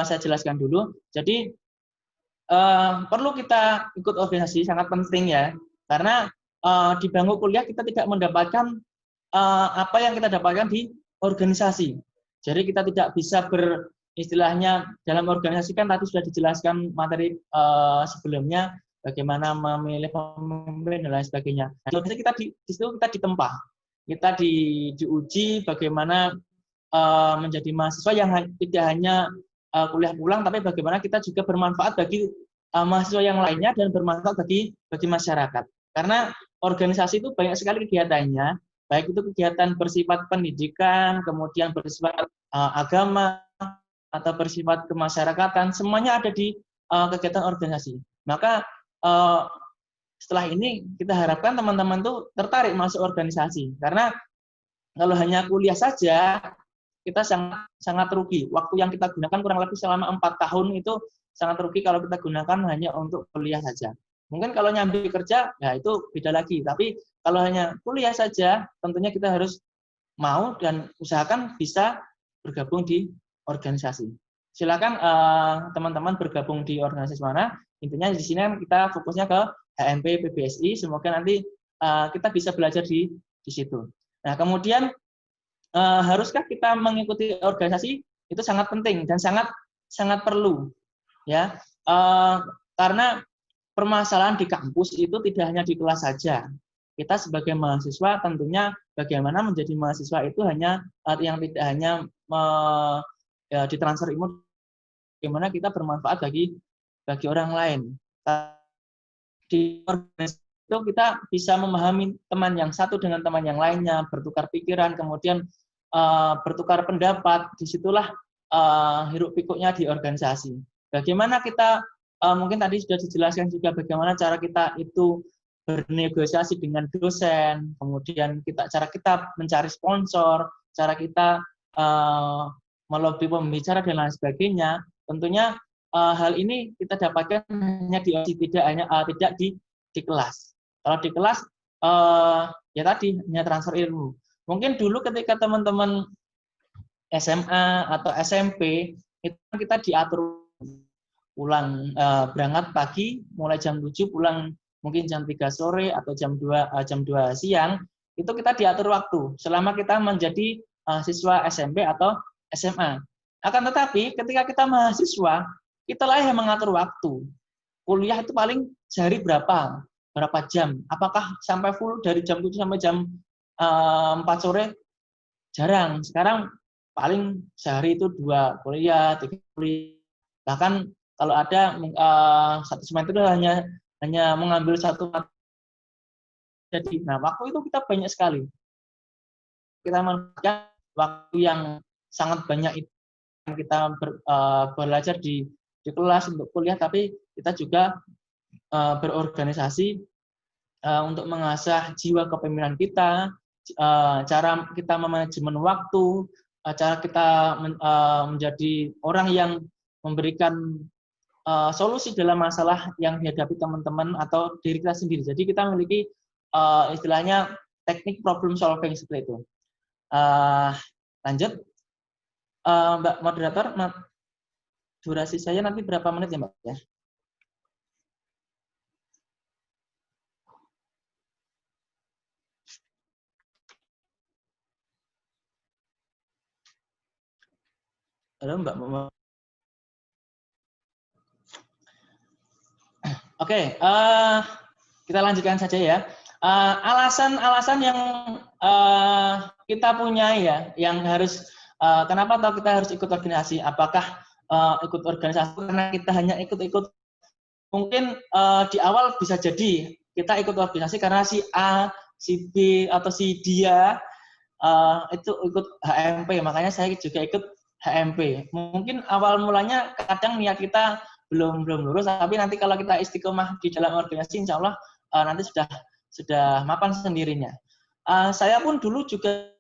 [SPEAKER 8] Saya jelaskan dulu. Jadi perlu kita ikut organisasi, sangat penting ya, karena di bangku kuliah kita tidak mendapatkan apa yang kita dapatkan di organisasi. Jadi kita tidak bisa beristilahnya dalam organisasi, kan tadi sudah dijelaskan materi sebelumnya bagaimana memilih pemimpin dan lain sebagainya. Nah, kita di situ kita ditempa, kita diuji bagaimana menjadi mahasiswa yang tidak hanya kuliah pulang, tapi bagaimana kita juga bermanfaat bagi mahasiswa yang lainnya dan bermanfaat bagi masyarakat. Karena organisasi itu banyak sekali kegiatannya, baik itu kegiatan bersifat pendidikan, kemudian bersifat agama, atau bersifat kemasyarakatan, semuanya ada di kegiatan organisasi. Maka setelah ini kita harapkan teman-teman tuh tertarik masuk organisasi, karena kalau hanya kuliah saja kita sangat rugi. Waktu yang kita gunakan kurang lebih selama 4 tahun itu sangat rugi kalau kita gunakan hanya untuk kuliah saja. Mungkin kalau nyambi kerja, ya itu beda lagi. Tapi kalau hanya kuliah saja, tentunya kita harus mau dan usahakan bisa bergabung di organisasi. Silakan teman-teman bergabung di organisasi mana. Intinya di sini kita fokusnya ke HMP PBSI. Semoga nanti kita bisa belajar di situ. Nah, kemudian haruskah kita mengikuti organisasi? Itu sangat penting dan sangat perlu, ya, karena permasalahan di kampus itu tidak hanya di kelas saja. Kita sebagai mahasiswa tentunya bagaimana menjadi mahasiswa itu hanya yang tidak hanya ditransfer ilmu, bagaimana kita bermanfaat bagi orang lain. Di organisasi itu kita bisa memahami teman yang satu dengan teman yang lainnya, bertukar pikiran, kemudian bertukar pendapat. Disitulah hiruk pikuknya di organisasi. Bagaimana kita mungkin tadi sudah dijelaskan juga bagaimana cara kita itu bernegosiasi dengan dosen, kemudian cara kita mencari sponsor, cara kita melobi pembicara dan lain sebagainya. Tentunya hal ini kita dapatkan hanya tidak di kelas. Kalau di kelas ya tadi hanya transfer ilmu. Mungkin dulu ketika teman-teman SMA atau SMP itu kita diatur pulang berangkat pagi mulai jam 7 pulang mungkin jam 3 sore atau jam 2 siang, itu kita diatur waktu selama kita menjadi siswa SMP atau SMA. Akan tetapi ketika kita mahasiswa, kita lah yang mengatur waktu. Kuliah itu paling sehari berapa jam? Apakah sampai full dari jam 7 sampai jam 4 sore? Jarang. Sekarang paling sehari itu 2 kuliah, 3 kuliah. Bahkan kalau ada satu semester hanya mengambil satu materi. Jadi, nah waktu itu kita banyak sekali. Kita manfaatkan waktu yang sangat banyak itu. Kita belajar di kelas untuk kuliah, tapi kita juga berorganisasi untuk mengasah jiwa kepemimpinan kita, cara kita memanajemen waktu, cara kita menjadi orang yang memberikan solusi dalam masalah yang dihadapi teman-teman atau diri kita sendiri. Jadi kita memiliki istilahnya teknik problem solving seperti itu. Lanjut, Mbak Moderator, durasi saya nanti berapa menit ya Mbak? Ya. Halo Mbak. Oke, kita lanjutkan saja ya. Alasan-alasan yang kita punya ya, yang harus kenapa kita harus ikut organisasi? Apakah ikut organisasi karena kita hanya ikut-ikut? Mungkin di awal bisa jadi kita ikut organisasi karena si A, si B atau si dia itu ikut HMP, makanya saya juga ikut HMP. Mungkin awal mulanya kadang niat kita belum lurus, tapi nanti kalau kita istiqomah di dalam organisasi, insya Allah nanti sudah mapan sendirinya. Saya pun dulu juga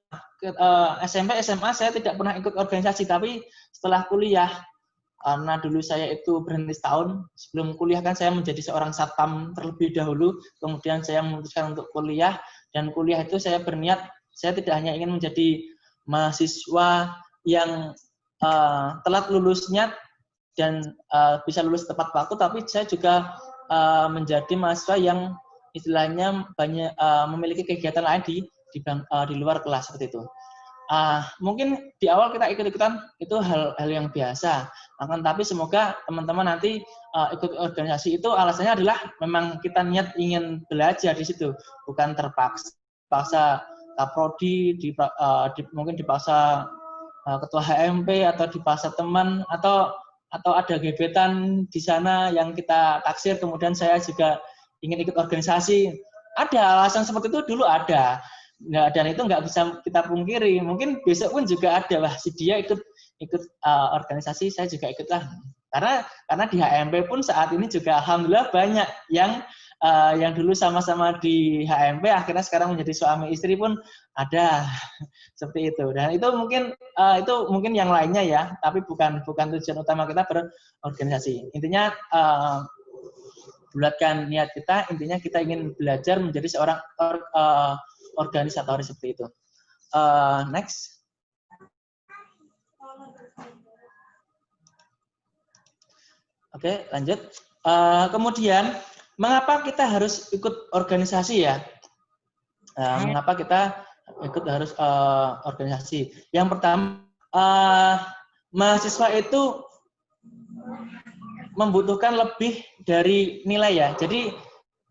[SPEAKER 8] SMP, SMA saya tidak pernah ikut organisasi, tapi setelah kuliah, karena dulu saya itu berhenti setahun, sebelum kuliah kan saya menjadi seorang satpam terlebih dahulu, kemudian saya memutuskan untuk kuliah, dan kuliah itu saya berniat, saya tidak hanya ingin menjadi mahasiswa yang telat lulusnya, dan bisa lulus tepat waktu, tapi saya juga menjadi mahasiswa yang istilahnya banyak memiliki kegiatan lain di luar kelas seperti itu. Mungkin di awal kita ikut-ikutan itu hal yang biasa, akan tapi semoga teman-teman nanti ikut organisasi itu alasannya adalah memang kita niat ingin belajar di situ, bukan terpaksa kaprodi, mungkin dipaksa ketua HMP atau dipaksa teman atau ada gebetan di sana yang kita taksir, kemudian saya juga ingin ikut organisasi. Ada alasan seperti itu dulu ada. Dan itu nggak bisa kita pungkiri. Mungkin besok pun juga ada, wah si dia ikut organisasi, saya juga ikutlah. Karena di HMP pun saat ini juga alhamdulillah banyak yang dulu sama-sama di HMP akhirnya sekarang menjadi suami istri pun ada seperti itu. Dan itu mungkin yang lainnya ya, tapi bukan tujuan utama kita berorganisasi. Intinya bulatkan niat kita, intinya kita ingin belajar menjadi seorang organisatoris seperti itu. Next. Oke, lanjut. Kemudian, mengapa kita harus ikut organisasi ya? Mengapa kita harus organisasi? Yang pertama, mahasiswa itu membutuhkan lebih dari nilai ya. Jadi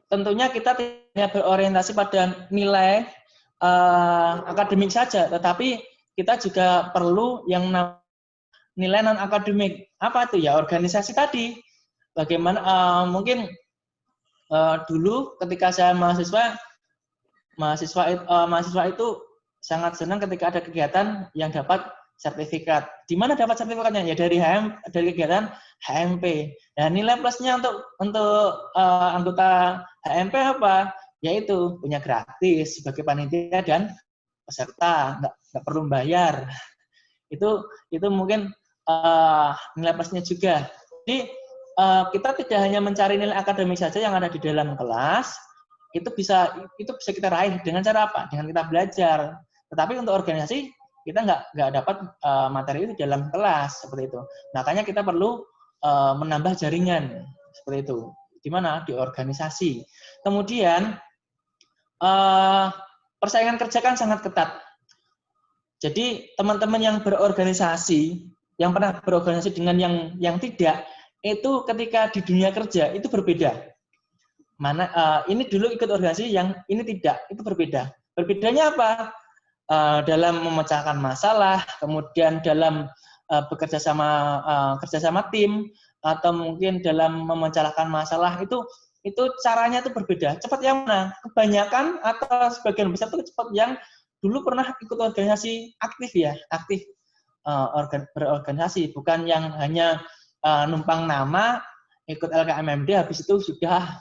[SPEAKER 8] tentunya kita tidak berorientasi pada nilai akademik saja, tetapi kita juga perlu yang nilai non akademik. Apa itu ya? Organisasi tadi. Bagaimana mungkin dulu ketika saya mahasiswa itu sangat senang ketika ada kegiatan yang dapat sertifikat. Di mana dapat sertifikatnya? Ya dari kegiatan HMP. Nah, nilai plusnya untuk anggota HMP apa? Yaitu punya gratis sebagai panitia dan peserta, nggak perlu bayar. Itu mungkin nilai plusnya juga. Jadi kita tidak hanya mencari nilai akademik saja yang ada di dalam kelas, itu bisa kita raih dengan cara apa? Dengan kita belajar. Tetapi untuk organisasi kita nggak dapat materi itu di dalam kelas seperti itu. Makanya kita perlu menambah jaringan seperti itu. Di mana? Di organisasi. Kemudian persaingan kerja kan sangat ketat. Jadi teman-teman yang berorganisasi, yang pernah berorganisasi dengan yang tidak, itu ketika di dunia kerja itu berbeda. Ini dulu ikut organisasi, yang ini tidak, itu berbeda. Berbedanya apa? Dalam memecahkan masalah, kemudian dalam bekerja sama tim, atau mungkin dalam memecahkan masalah itu caranya itu berbeda. Cepat yang mana? Kebanyakan atau sebagian besar itu cepat yang dulu pernah ikut organisasi aktif berorganisasi, bukan yang hanya numpang nama, ikut LKMMD habis itu sudah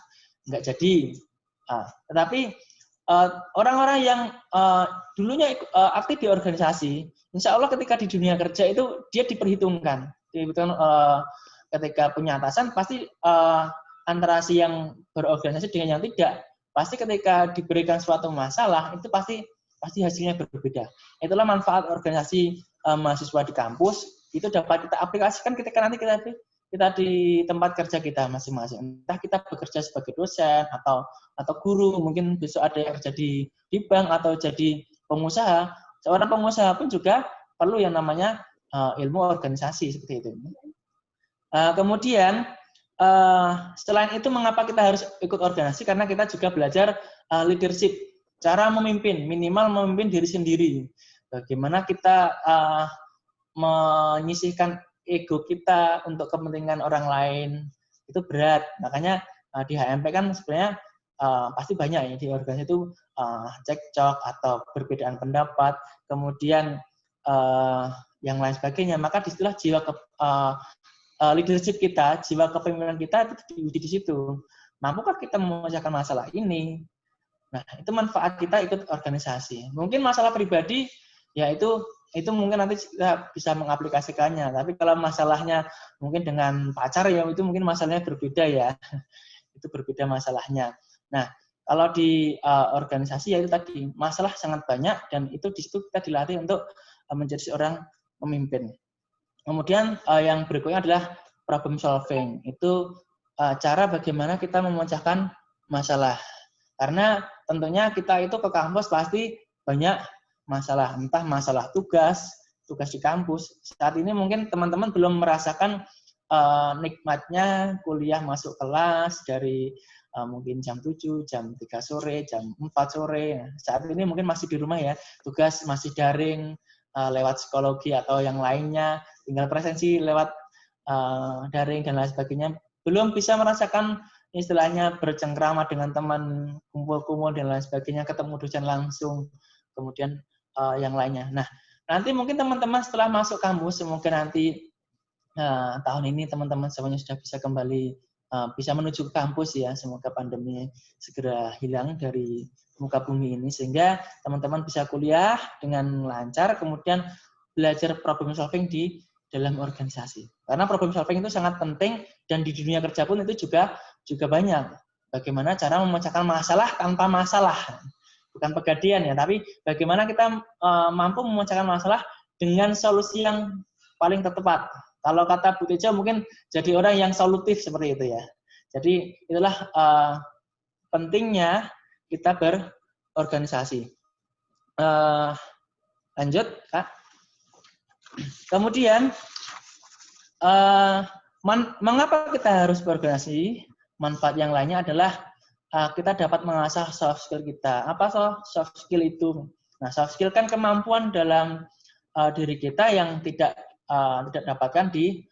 [SPEAKER 8] nggak jadi. Tetapi orang-orang yang dulunya aktif di organisasi, insya Allah ketika di dunia kerja itu dia diperhitungkan. Ketika punya atasan pasti antara si yang berorganisasi dengan yang tidak, pasti ketika diberikan suatu masalah itu pasti hasilnya berbeda. Itulah manfaat organisasi mahasiswa di kampus, itu dapat kita aplikasikan ketika nanti kita di tempat kerja kita masing-masing. Entah kita bekerja sebagai dosen atau guru, mungkin besok ada yang kerja di bank atau jadi pengusaha. Seorang pengusaha pun juga perlu yang namanya ilmu organisasi seperti itu. Kemudian selain itu, mengapa kita harus ikut organisasi? Karena kita juga belajar leadership, cara memimpin, minimal memimpin diri sendiri. Bagaimana kita menyisihkan ego kita untuk kepentingan orang lain, itu berat. Makanya di HMP kan sebenarnya pasti banyak ya di organisasi itu cekcok atau perbedaan pendapat, kemudian yang lain sebagainya. Maka disitulah jiwa leadership kita, jiwa kepemimpinan kita itu diuji di situ. Mampukah kita memecahkan masalah ini? Nah, itu manfaat kita ikut organisasi. Mungkin masalah pribadi, ya itu mungkin nanti kita bisa mengaplikasikannya. Tapi kalau masalahnya mungkin dengan pacar, ya itu mungkin masalahnya berbeda ya. Itu berbeda masalahnya. Nah, kalau di organisasi ya itu tadi, masalah sangat banyak dan itu di situ kita dilatih untuk menjadi seorang pemimpin. Kemudian yang berikutnya adalah problem solving. Itu cara bagaimana kita memecahkan masalah. Karena tentunya kita itu ke kampus pasti banyak masalah, entah masalah tugas di kampus. Saat ini mungkin teman-teman belum merasakan nikmatnya kuliah masuk kelas dari mungkin jam 7, jam 3 sore, jam 4 sore. Saat ini mungkin masih di rumah ya, tugas masih daring, lewat psikologi atau yang lainnya, tinggal presensi lewat daring dan lain sebagainya. Belum bisa merasakan istilahnya bercengkrama dengan teman, kumpul-kumpul dan lain sebagainya, ketemu dosen langsung, kemudian yang lainnya. Nah, nanti mungkin teman-teman setelah masuk kampus, semoga nanti tahun ini teman-teman semuanya sudah bisa kembali bisa menuju ke kampus ya, semoga pandemi segera hilang dari muka bumi ini sehingga teman-teman bisa kuliah dengan lancar, kemudian belajar problem solving di dalam organisasi. Karena problem solving itu sangat penting dan di dunia kerja pun itu juga banyak. Bagaimana cara memecahkan masalah tanpa masalah. Bukan pegadian ya, tapi bagaimana kita mampu memecahkan masalah dengan solusi yang paling tepat. Kalau kata Bu Teja mungkin jadi orang yang solutif seperti itu ya. Jadi itulah pentingnya kita berorganisasi. Lanjut, Kak. Kemudian, mengapa kita harus berorganisasi? Manfaat yang lainnya adalah kita dapat mengasah soft skill kita. Apa soft skill itu? Nah, soft skill kan kemampuan dalam diri kita yang tidak dapatkan di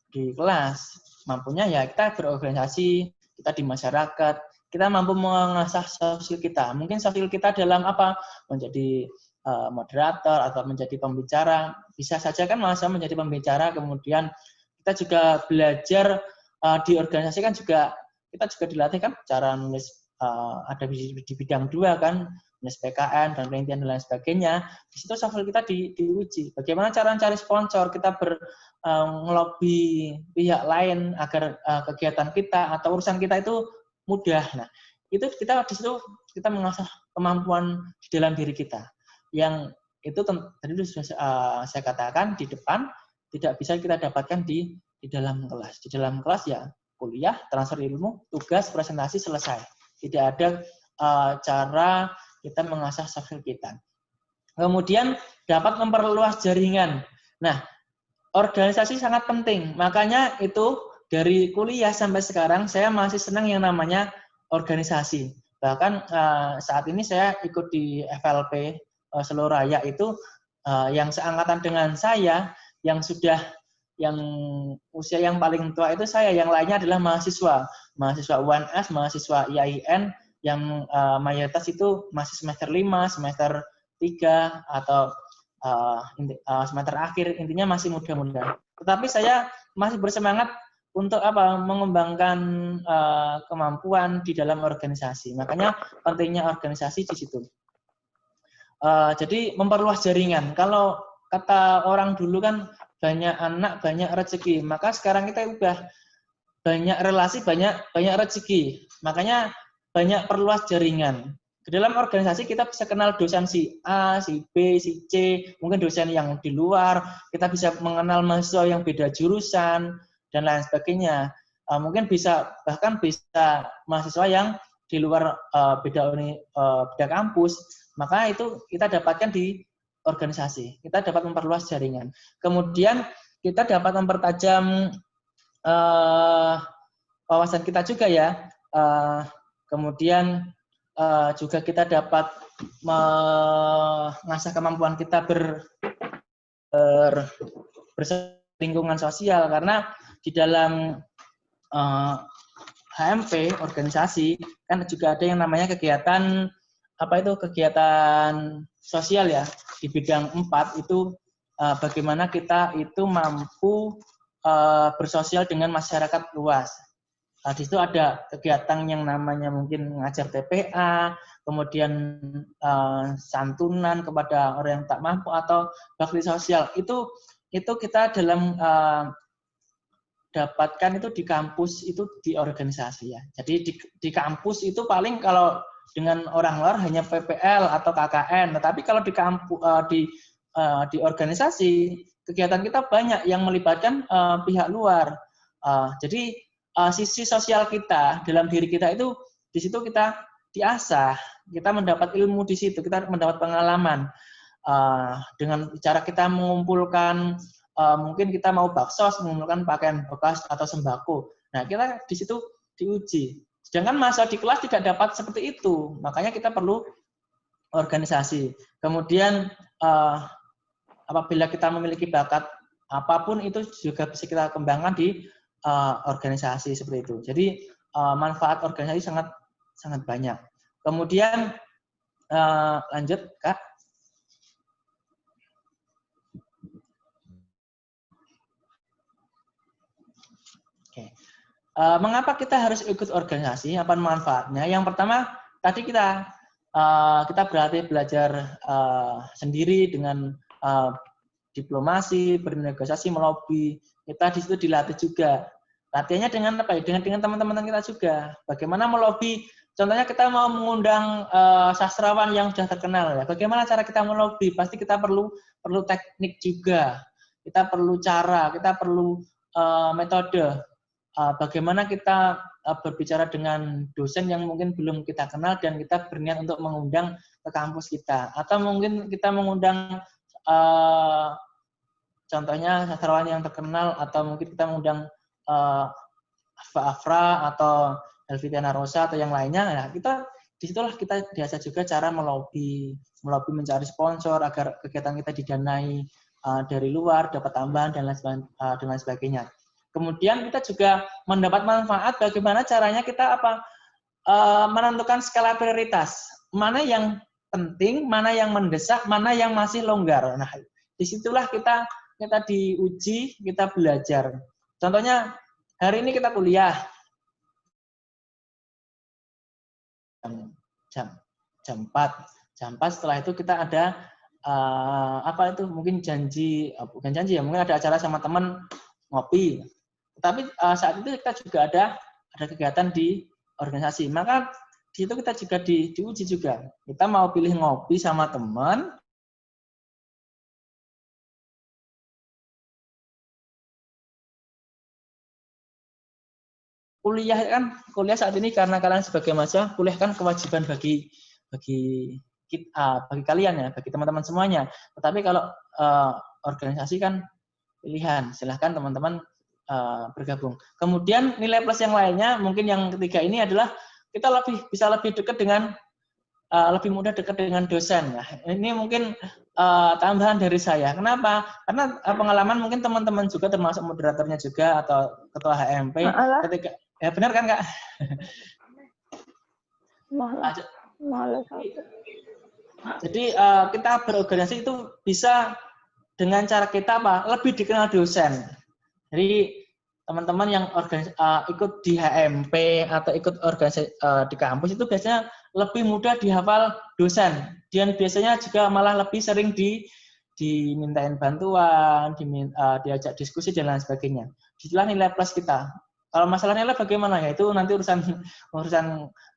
[SPEAKER 8] kelas. Mampunya ya kita berorganisasi, kita di masyarakat, kita mampu mengasah soft skill kita. Mungkin soft skill kita dalam apa? Menjadi moderator atau menjadi pembicara. Bisa saja kan masa menjadi pembicara, kemudian kita juga belajar di organisasi kan juga kita juga dilatih kan cara nulis ada di bidang 2 kan, nulis PKN dan penelitian dan lain sebagainya. Di situ soft skill kita diuji. Bagaimana cara mencari sponsor, kita ngelobi pihak lain agar kegiatan kita atau urusan kita itu mudah. Nah, itu kita di situ kita mengasah kemampuan di dalam diri kita. Yang itu tadi sudah saya katakan di depan tidak bisa kita dapatkan di dalam kelas. Di dalam kelas ya kuliah, transfer ilmu, tugas, presentasi, selesai. Tidak ada cara kita mengasah soft skill kita. Kemudian dapat memperluas jaringan. Nah, organisasi sangat penting. Makanya itu dari kuliah sampai sekarang saya masih senang yang namanya organisasi. Bahkan saat ini saya ikut di FLP Seluruh Raya itu yang seangkatan dengan saya, yang usia yang paling tua itu saya, yang lainnya adalah mahasiswa UNS, mahasiswa IAIN, yang mayoritas itu masih semester 5, semester 3, atau semester akhir, intinya masih muda-muda. Tetapi saya masih bersemangat untuk mengembangkan kemampuan di dalam organisasi. Makanya pentingnya organisasi di situ. Jadi memperluas jaringan. Kalau kata orang dulu kan banyak anak banyak rezeki, maka sekarang kita udah banyak relasi banyak rezeki. Makanya banyak perluas jaringan. Di dalam organisasi kita bisa kenal dosen si A, si B, si C, mungkin dosen yang di luar, kita bisa mengenal mahasiswa yang beda jurusan dan lain sebagainya. Mungkin bahkan bisa mahasiswa yang di luar beda kampus. Maka itu kita dapatkan di organisasi. Kita dapat memperluas jaringan. Kemudian kita dapat mempertajam wawasan kita juga ya. Kemudian juga kita dapat mengasah kemampuan kita berlingkungan sosial, karena di dalam HMP organisasi kan juga ada yang namanya kegiatan kegiatan sosial ya. Di bidang 4 itu bagaimana kita itu mampu bersosial dengan masyarakat luas. Di situ ada kegiatan yang namanya mungkin mengajar TPA, kemudian santunan kepada orang yang tak mampu, atau bakti sosial. Itu kita dalam dapatkan itu di kampus, itu di organisasi ya. Jadi di kampus itu paling kalau dengan orang luar hanya PPL atau KKN. Tetapi kalau di kampus di organisasi kegiatan kita banyak yang melibatkan pihak luar. Jadi sisi sosial kita dalam diri kita itu di situ kita diasah, kita mendapat ilmu di situ, kita mendapat pengalaman dengan cara kita mengumpulkan mungkin kita mau baksos, mengumpulkan pakaian bekas atau sembako. Nah, kita di situ diuji. Sedangkan masa di kelas tidak dapat seperti itu, makanya kita perlu organisasi. Kemudian apabila kita memiliki bakat apapun itu juga bisa kita kembangkan di organisasi seperti itu. Jadi manfaat organisasi sangat banyak. Kemudian lanjut Kak. Oke. Mengapa kita harus ikut organisasi? Apa manfaatnya? Yang pertama, tadi kita berarti belajar sendiri dengan diplomasi, bernegosiasi, melobi. Kita di situ dilatih juga. Latihannya dengan apa ya? Dengan teman-teman kita juga. Bagaimana melobi? Contohnya kita mau mengundang sastrawan yang sudah terkenal ya. Bagaimana cara kita melobi? Pasti kita perlu teknik juga. Kita perlu cara, kita perlu metode. Bagaimana kita berbicara dengan dosen yang mungkin belum kita kenal dan kita berniat untuk mengundang ke kampus kita, atau mungkin kita mengundang contohnya sastrawan yang terkenal, atau mungkin kita mengundang Afra atau Elvitiana Rosa atau yang lainnya. Nah, disitulah kita biasa juga cara melobi mencari sponsor agar kegiatan kita didanai dari luar, dapat tambahan dan lain sebagainya. Kemudian kita juga mendapat manfaat bagaimana caranya kita menentukan skala prioritas. Mana yang penting, mana yang mendesak, mana yang masih longgar. Nah, disitulah kita diuji, kita belajar. Contohnya, hari ini kita kuliah. Jam 4. Setelah itu kita ada mungkin bukan janji ya, mungkin ada acara sama teman ngopi. Tapi saat itu kita juga ada kegiatan di organisasi. Maka di situ kita juga diuji juga. Kita mau pilih ngopi sama teman, kuliah saat ini karena kalian sebagai mahasiswa, kuliah kan kewajiban bagi kalian ya, bagi teman-teman semuanya. Tetapi kalau organisasi kan pilihan. Silahkan teman-teman bergabung. Kemudian nilai plus yang lainnya, mungkin yang ketiga ini adalah kita bisa lebih dekat dengan lebih mudah dekat dengan dosen. Nah, ini mungkin tambahan dari saya. Kenapa? Karena pengalaman mungkin teman-teman juga termasuk moderatornya juga atau ketua HMP. Ketika ya benar kan Kak? Jadi kita berorganisasi itu bisa dengan cara kita lebih dikenal dosen. Jadi teman-teman yang ikut di HMP atau ikut organisasi di kampus itu biasanya lebih mudah dihafal dosen. Dan biasanya juga malah lebih sering dimintain bantuan, diajak diskusi dan lain sebagainya. Disitulah nilai plus kita. Kalau masalah nilai bagaimana ya itu nanti urusan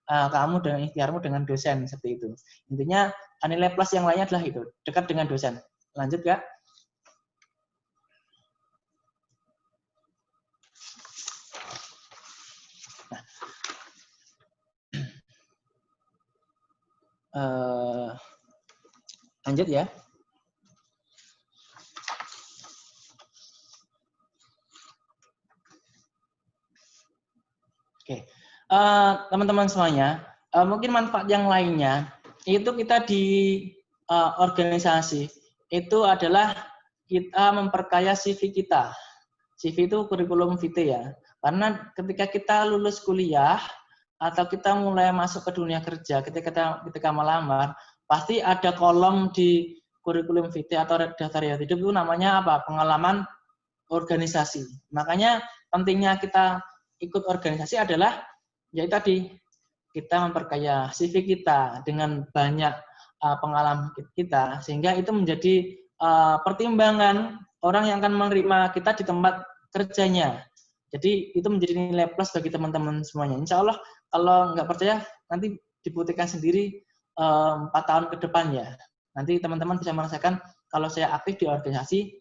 [SPEAKER 8] kamu dengan ikhtiarmu dengan dosen seperti itu. Intinya nilai plus yang lainnya adalah itu, dekat dengan dosen. Lanjut Kak. Lanjut ya. Oke, teman-teman semuanya, mungkin manfaat yang lainnya itu kita di organisasi itu adalah kita memperkaya CV kita. CV itu kurikulum vitae ya. Karena ketika kita lulus kuliah atau kita mulai masuk ke dunia kerja, ketika melamar, pasti ada kolom di kurikulum vitae atau daftar riwayat hidup itu namanya apa? Pengalaman organisasi. Makanya pentingnya kita ikut organisasi adalah yaitu tadi kita memperkaya CV kita dengan banyak pengalaman kita sehingga itu menjadi pertimbangan orang yang akan menerima kita di tempat kerjanya. Jadi itu menjadi nilai plus bagi teman-teman semuanya. Insya Allah kalau nggak percaya nanti dibuktikan sendiri 4 tahun ke depan ya. Nanti teman-teman bisa merasakan kalau saya aktif di organisasi,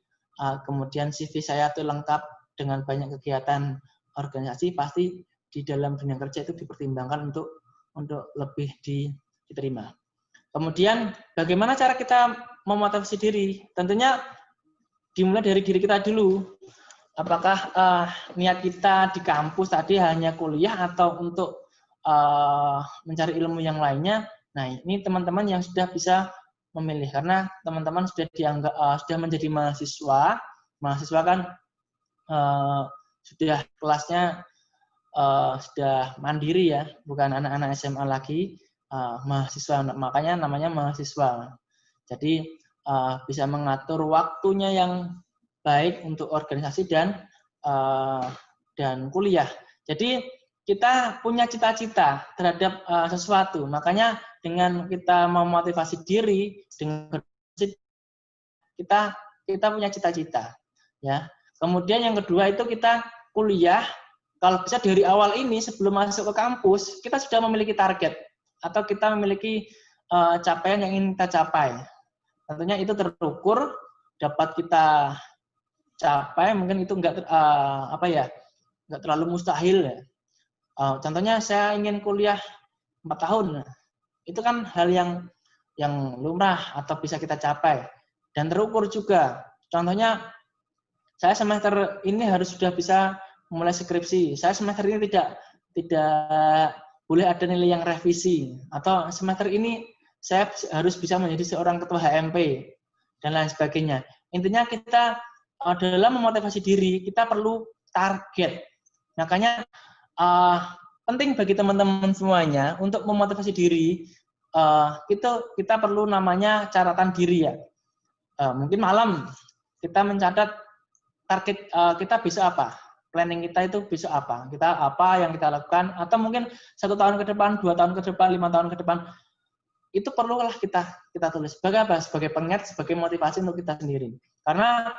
[SPEAKER 8] kemudian CV saya itu lengkap dengan banyak kegiatan organisasi, pasti di dalam dunia kerja itu dipertimbangkan untuk lebih diterima. Kemudian bagaimana cara kita memotivasi diri? Tentunya dimulai dari diri kita dulu. Apakah niat kita di kampus tadi hanya kuliah atau untuk mencari ilmu yang lainnya? Nah, ini teman-teman yang sudah bisa memilih karena teman-teman sudah dianggap sudah menjadi mahasiswa. Mahasiswa kan sudah kelasnya sudah mandiri ya, bukan anak-anak SMA lagi, mahasiswa. Makanya namanya mahasiswa. Jadi bisa mengatur waktunya yang baik untuk organisasi dan kuliah. Jadi kita punya cita-cita terhadap sesuatu. Makanya dengan kita memotivasi diri dengan kita punya cita-cita, ya. Kemudian yang kedua itu kita kuliah. Kalau bisa dari awal ini sebelum masuk ke kampus kita sudah memiliki target atau kita memiliki capaian yang ingin kita capai. Tentunya itu terukur, dapat kita capai, mungkin itu nggak terlalu mustahil ya. Contohnya saya ingin kuliah 4 tahun, itu kan hal yang lumrah atau bisa kita capai dan terukur juga. Contohnya saya semester ini harus sudah bisa mulai skripsi. Saya semester ini tidak boleh ada nilai yang revisi atau semester ini saya harus bisa menjadi seorang ketua HMP dan lain sebagainya. Intinya kita dalam memotivasi diri, kita perlu target. Makanya penting bagi teman-teman semuanya untuk memotivasi diri, kita perlu namanya catatan diri ya. Mungkin malam kita mencatat target kita bisa apa, planning kita itu bisa apa, kita apa yang kita lakukan, atau mungkin 1 tahun ke depan, 2 tahun ke depan, 5 tahun ke depan, itu perlulah kita tulis. Sebagai apa? Sebagai pengingat, sebagai motivasi untuk kita sendiri. Karena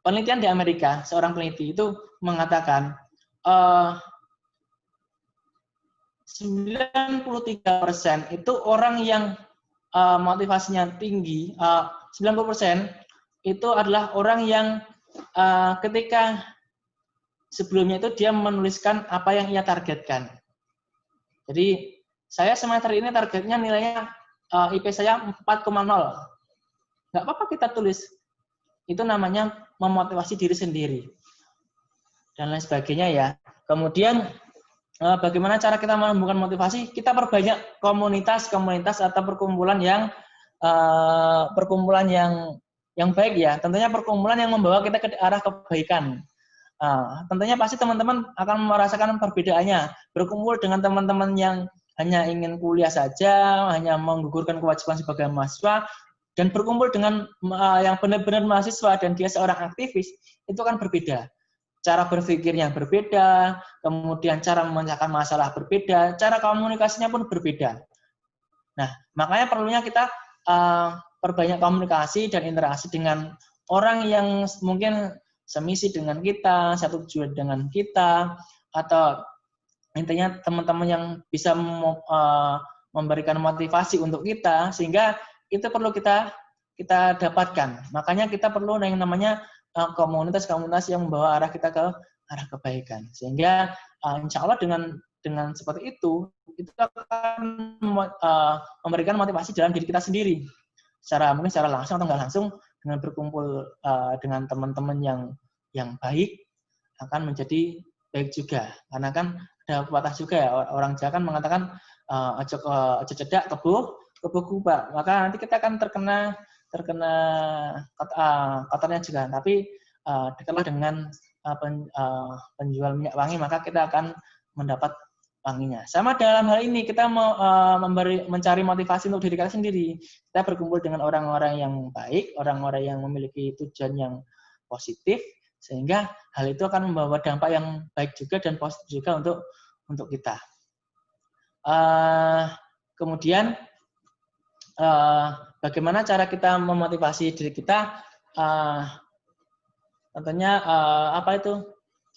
[SPEAKER 8] penelitian di Amerika, seorang peneliti itu mengatakan 93% itu orang yang motivasinya tinggi, 90% itu adalah orang yang ketika sebelumnya itu dia menuliskan apa yang ia targetkan. Jadi saya semester ini targetnya nilainya IP saya 4,0. Nggak apa-apa kita tulis. Itu namanya memotivasi diri sendiri. Dan lain sebagainya ya. Kemudian bagaimana cara kita menumbuhkan motivasi? Kita perbanyak komunitas atau perkumpulan yang baik ya. Tentunya perkumpulan yang membawa kita ke arah kebaikan. Tentunya pasti teman-teman akan merasakan perbedaannya. Berkumpul dengan teman-teman yang hanya ingin kuliah saja, hanya menggugurkan kewajiban sebagai mahasiswa, dan berkumpul dengan yang benar-benar mahasiswa dan dia seorang aktivis, itu kan berbeda. Cara berpikirnya berbeda, kemudian cara memecahkan masalah berbeda, cara komunikasinya pun berbeda. Nah, makanya perlunya kita perbanyak komunikasi dan interaksi dengan orang yang mungkin semisi dengan kita, satu tujuan dengan kita, atau intinya teman-teman yang bisa memberikan motivasi untuk kita, sehingga itu perlu kita dapatkan. Makanya kita perlu yang namanya komunitas-komunitas yang membawa arah kita ke arah kebaikan. Sehingga insya Allah dengan seperti itu akan memberikan motivasi dalam diri kita sendiri. Mungkin secara langsung atau nggak langsung, dengan berkumpul dengan teman-teman yang baik akan menjadi baik juga. Karena kan ada pepatah juga ya, orang Jawa kan mengatakan aja cedak kebuh kubah. Maka nanti kita akan terkena kotornya juga. Tapi dekatlah dengan penjual minyak wangi, maka kita akan mendapat wanginya. Sama dalam hal ini kita mau mencari motivasi untuk diri kita sendiri. Kita berkumpul dengan orang-orang yang baik, orang-orang yang memiliki tujuan yang positif, sehingga hal itu akan membawa dampak yang baik juga dan positif juga untuk kita. Kemudian bagaimana cara kita memotivasi diri kita? Tentunya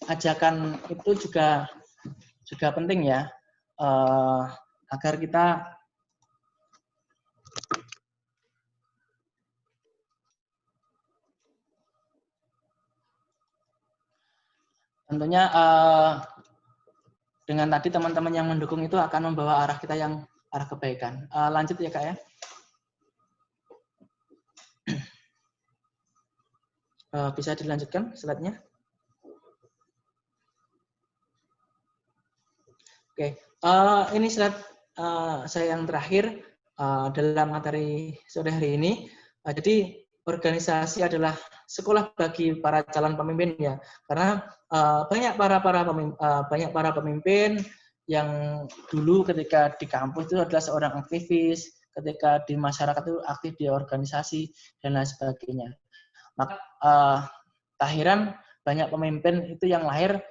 [SPEAKER 8] ajakan itu juga penting ya, agar kita tentunya dengan tadi teman-teman yang mendukung itu akan membawa arah kita yang arah kebaikan. Lanjut ya Kak ya. Bisa dilanjutkan slide-nya. Oke, ini slide saya yang terakhir dalam materi sore hari ini. Jadi organisasi adalah sekolah bagi para calon pemimpin ya, karena banyak para pemimpin yang dulu ketika di kampus itu adalah seorang aktivis, ketika di masyarakat itu aktif di organisasi dan lain sebagainya. Maka tak heran banyak pemimpin itu yang lahir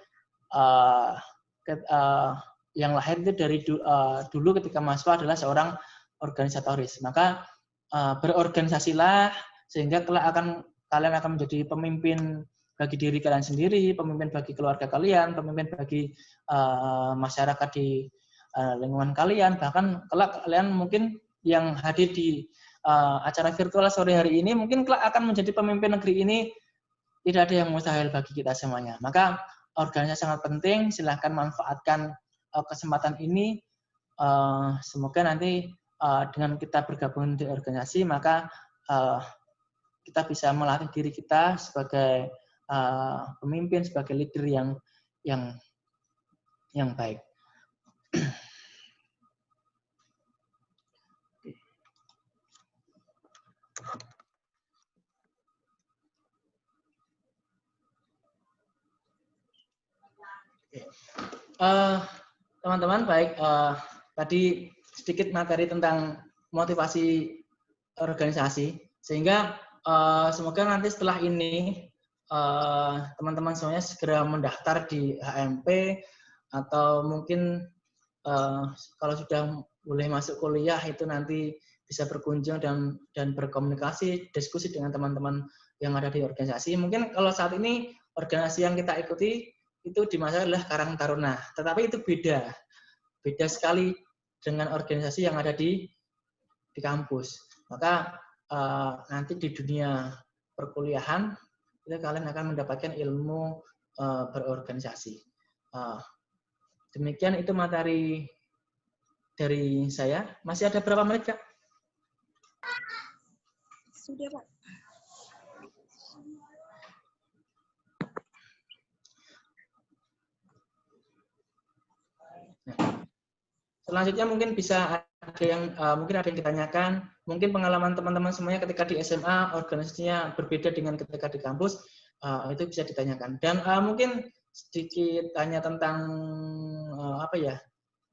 [SPEAKER 8] itu dari dulu ketika mahasiswa adalah seorang organisatoris. Maka berorganisasilah sehingga kalian akan menjadi pemimpin bagi diri kalian sendiri, pemimpin bagi keluarga kalian, pemimpin bagi masyarakat di lingkungan kalian. Bahkan kelak kalian mungkin yang hadir di acara virtual sore hari ini mungkin kelak akan menjadi pemimpin negeri ini. Tidak ada yang mustahil bagi kita semuanya. Maka organisasi sangat penting. Silahkan manfaatkan kesempatan ini. Semoga nanti dengan kita bergabung di organisasi, maka kita bisa melatih diri kita sebagai pemimpin, sebagai leader yang baik. Teman-teman, baik, tadi sedikit materi tentang motivasi organisasi, sehingga semoga nanti setelah ini teman-teman semuanya segera mendaftar di HMP, atau mungkin kalau sudah boleh masuk kuliah itu nanti bisa berkunjung dan berkomunikasi, diskusi dengan teman-teman yang ada di organisasi. Mungkin kalau saat ini organisasi yang kita ikuti itu di masa adalah Karang Taruna, tetapi itu beda sekali dengan organisasi yang ada di kampus. Maka nanti di dunia perkuliahan itu kalian akan mendapatkan ilmu berorganisasi. Demikian itu materi dari saya. Masih ada berapa menit, Kak?
[SPEAKER 5] Sudah, Pak.
[SPEAKER 8] Selanjutnya mungkin bisa ada yang ditanyakan. Mungkin pengalaman teman-teman semuanya ketika di SMA organisasinya berbeda dengan ketika di kampus, itu bisa ditanyakan. Dan mungkin sedikit tanya tentang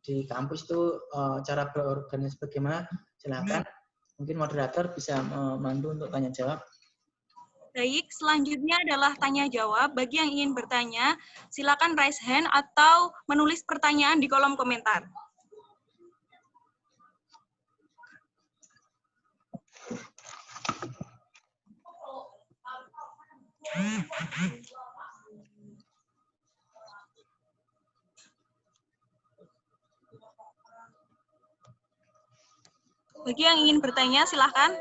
[SPEAKER 8] di kampus itu cara berorganisasi bagaimana. Silakan. Mungkin moderator bisa memandu untuk tanya jawab.
[SPEAKER 5] Baik, selanjutnya adalah tanya jawab. Bagi yang ingin bertanya, silakan raise hand atau menulis pertanyaan di kolom komentar. Bagi yang ingin bertanya, silakan.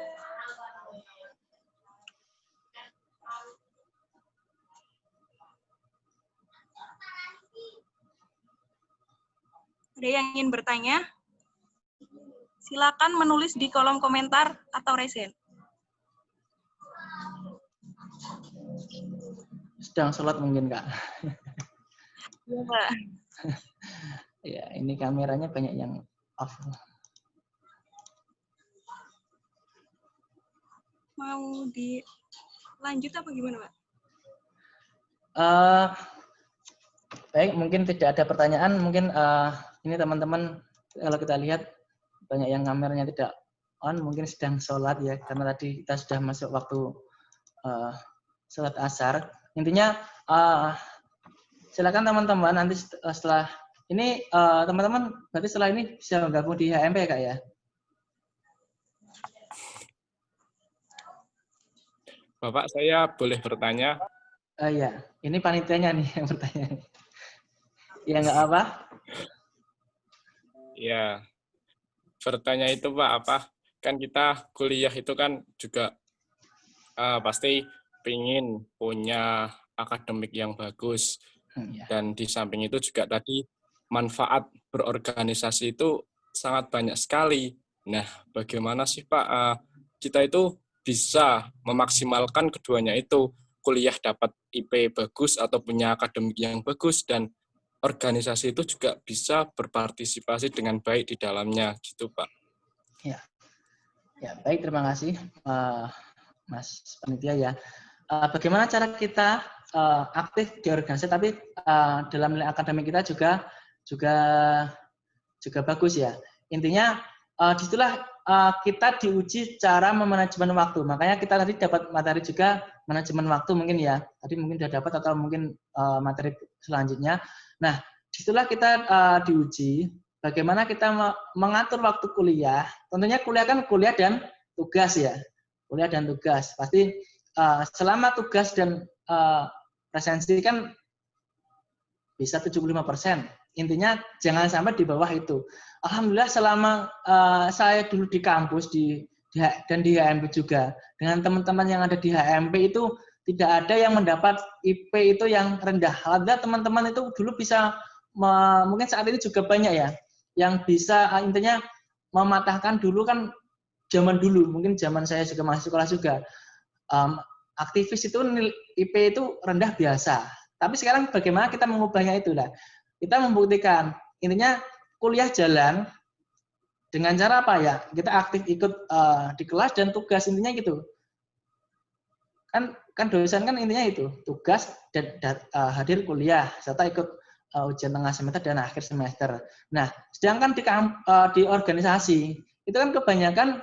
[SPEAKER 5] Ada yang ingin bertanya? Silakan menulis di kolom komentar atau raise hand.
[SPEAKER 8] Sedang sholat mungkin, Kak.
[SPEAKER 5] Iya, Pak.
[SPEAKER 8] Ya, ini kameranya banyak yang off.
[SPEAKER 5] Mau dilanjut apa gimana, Pak?
[SPEAKER 8] Baik, mungkin tidak ada pertanyaan. Mungkin ini teman-teman kalau kita lihat banyak yang kameranya tidak on, mungkin sedang sholat ya, karena tadi kita sudah masuk waktu sholat asar. Intinya silakan teman-teman nanti setelah ini teman-teman berarti setelah ini bisa gabung di HMP, Kak, ya?
[SPEAKER 3] Bapak, saya boleh bertanya?
[SPEAKER 8] Iya, ini panitianya nih yang bertanya. Ya, nggak apa?
[SPEAKER 3] Ya, bertanya itu Pak, kan kita kuliah itu kan juga pasti pengen punya akademik yang bagus. Dan di samping itu juga tadi manfaat berorganisasi itu sangat banyak sekali. Nah, bagaimana sih Pak kita itu bisa memaksimalkan keduanya itu, kuliah dapat IP bagus atau punya akademik yang bagus, dan organisasi itu juga bisa berpartisipasi dengan baik di dalamnya, gitu Pak.
[SPEAKER 8] Ya, baik, terima kasih Mas Panitia ya. Bagaimana cara kita aktif di organisasi, tapi dalam nilai akademik kita juga bagus ya. Intinya disitulah kita diuji cara memanajemen waktu. Makanya kita tadi dapat materi juga manajemen waktu mungkin ya. Tadi mungkin sudah dapat atau mungkin materi selanjutnya. Nah, disitulah kita diuji bagaimana kita mengatur waktu kuliah. Tentunya kuliah kan kuliah dan tugas ya. Kuliah dan tugas. Pasti selama tugas dan presensi kan bisa 75%. Intinya jangan sampai di bawah itu. Alhamdulillah selama saya dulu di kampus dan di HMP juga, dengan teman-teman yang ada di HMP itu tidak ada yang mendapat IP itu yang rendah. Ada teman-teman itu dulu bisa, mungkin saat ini juga banyak ya, yang bisa intinya mematahkan dulu kan zaman dulu, mungkin zaman saya juga masih sekolah juga, aktivis itu IP itu rendah biasa. Tapi sekarang bagaimana kita mengubahnya itu lah. Kita membuktikan, intinya kuliah jalan dengan cara apa ya? Kita aktif ikut di kelas dan tugas, intinya gitu. Kan dosen kan intinya itu, tugas dan hadir kuliah serta ikut ujian tengah semester dan akhir semester. Nah, sedangkan di organisasi itu kan kebanyakan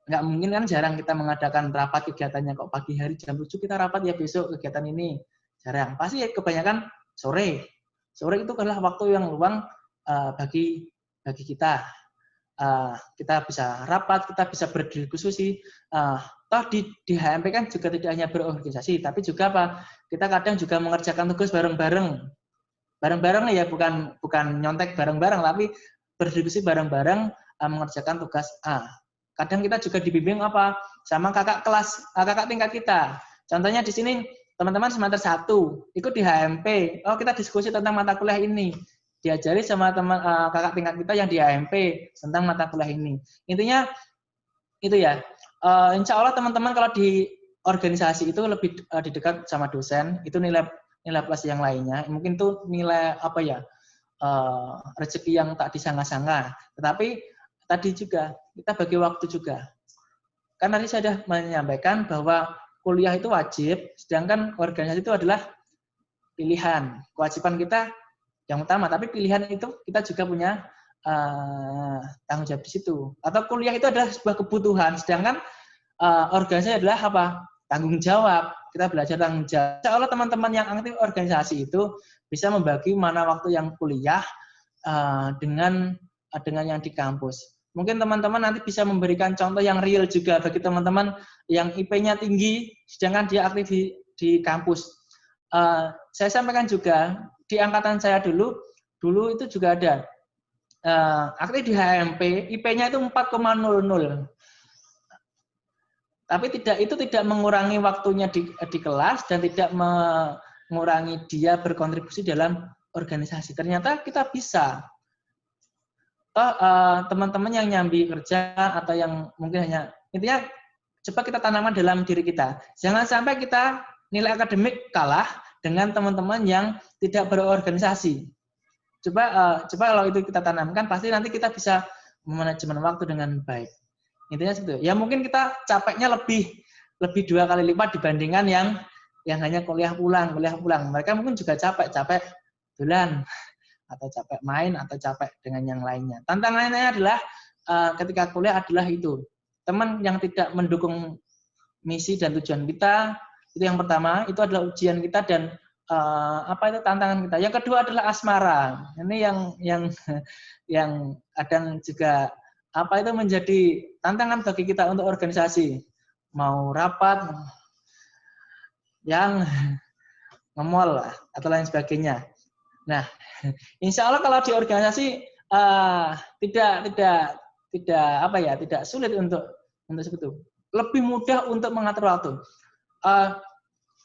[SPEAKER 8] nggak mungkin kan, jarang kita mengadakan rapat kegiatannya kok pagi hari jam 7 kita rapat ya besok kegiatan ini, jarang. Pasti kebanyakan sore. Sore itu adalah waktu yang luang bagi kita. Kita bisa rapat, kita bisa berdiskusi. Toh di HMP kan juga tidak hanya berorganisasi, tapi juga apa? Kita kadang juga mengerjakan tugas bareng-bareng. Bareng-bareng ya, bukan nyontek bareng-bareng, tapi berdiskusi bareng-bareng mengerjakan tugas A. Kadang kita juga dibimbing apa? Sama kakak tingkat kita. Contohnya di sini teman-teman semester 1 ikut di HMP. Oh, kita diskusi tentang mata kuliah ini. Diajari sama teman kakak tingkat kita yang di HMP tentang mata kuliah ini. Intinya itu ya. Insya Allah teman-teman kalau di organisasi itu lebih didekat sama dosen, itu nilai plus yang lainnya. Mungkin itu nilai apa ya? Rezeki yang tak disangka-sangka. Tetapi tadi juga kita bagi waktu juga. Kan tadi saya sudah menyampaikan bahwa kuliah itu wajib, sedangkan organisasi itu adalah pilihan. Kewajiban kita yang utama, tapi pilihan itu kita juga punya tanggung jawab di situ. Atau kuliah itu adalah sebuah kebutuhan, sedangkan organisasi adalah apa? Tanggung jawab. Kita belajar tanggung jawab. Insya Allah teman-teman yang aktif organisasi itu bisa membagi mana waktu yang kuliah dengan yang di kampus. Mungkin teman-teman nanti bisa memberikan contoh yang real juga bagi teman-teman yang IP-nya tinggi, sedangkan dia aktif di kampus. Saya sampaikan juga, di angkatan saya dulu itu juga ada. Aktif di HMP, IP-nya itu 4,00. Tapi itu tidak mengurangi waktunya di kelas dan tidak mengurangi dia berkontribusi dalam organisasi. Ternyata kita bisa. Teman-teman yang nyambi kerja atau yang mungkin hanya, intinya coba kita tanamkan dalam diri kita. Jangan sampai kita nilai akademik kalah dengan teman-teman yang tidak berorganisasi. Coba kalau itu kita tanamkan, pasti nanti kita bisa memanajemen waktu dengan baik. Intinya itu. Ya mungkin kita capeknya lebih 2 kali lipat dibandingkan yang hanya kuliah pulang. Mereka mungkin juga capek bulan, atau capek main, atau capek dengan yang lainnya. Tantangannya adalah ketika kuliah adalah itu. Teman yang tidak mendukung misi dan tujuan kita, itu yang pertama, itu adalah ujian kita dan itu tantangan kita. Yang kedua adalah asmara. Ini yang kadang juga itu menjadi tantangan bagi kita untuk organisasi. Mau rapat, yang nge-mall atau lain sebagainya. Nah, insya Allah kalau di organisasi tidak sulit untuk seperti itu. Lebih mudah untuk mengatur waktu.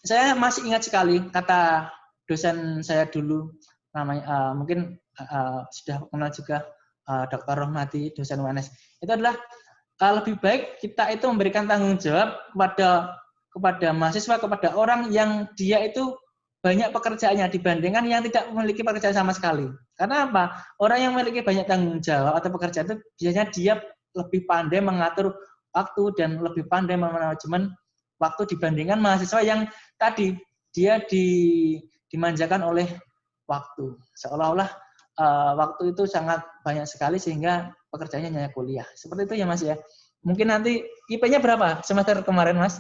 [SPEAKER 8] Saya masih ingat sekali kata dosen saya dulu, namanya mungkin sudah kenal juga, Dr. Rohmati, dosen UNS. Itu adalah lebih baik kita itu memberikan tanggung jawab kepada mahasiswa, kepada orang yang dia itu banyak pekerjaannya dibandingkan yang tidak memiliki pekerjaan sama sekali. Karena apa? Orang yang memiliki banyak tanggung jawab atau pekerjaan itu biasanya dia lebih pandai mengatur waktu dan lebih pandai memanajemen waktu dibandingkan mahasiswa yang tadi dia dimanjakan oleh waktu. Seolah-olah waktu itu sangat banyak sekali sehingga pekerjaannya hanya kuliah. Seperti itu ya Mas ya. Mungkin nanti IP-nya berapa semester kemarin Mas?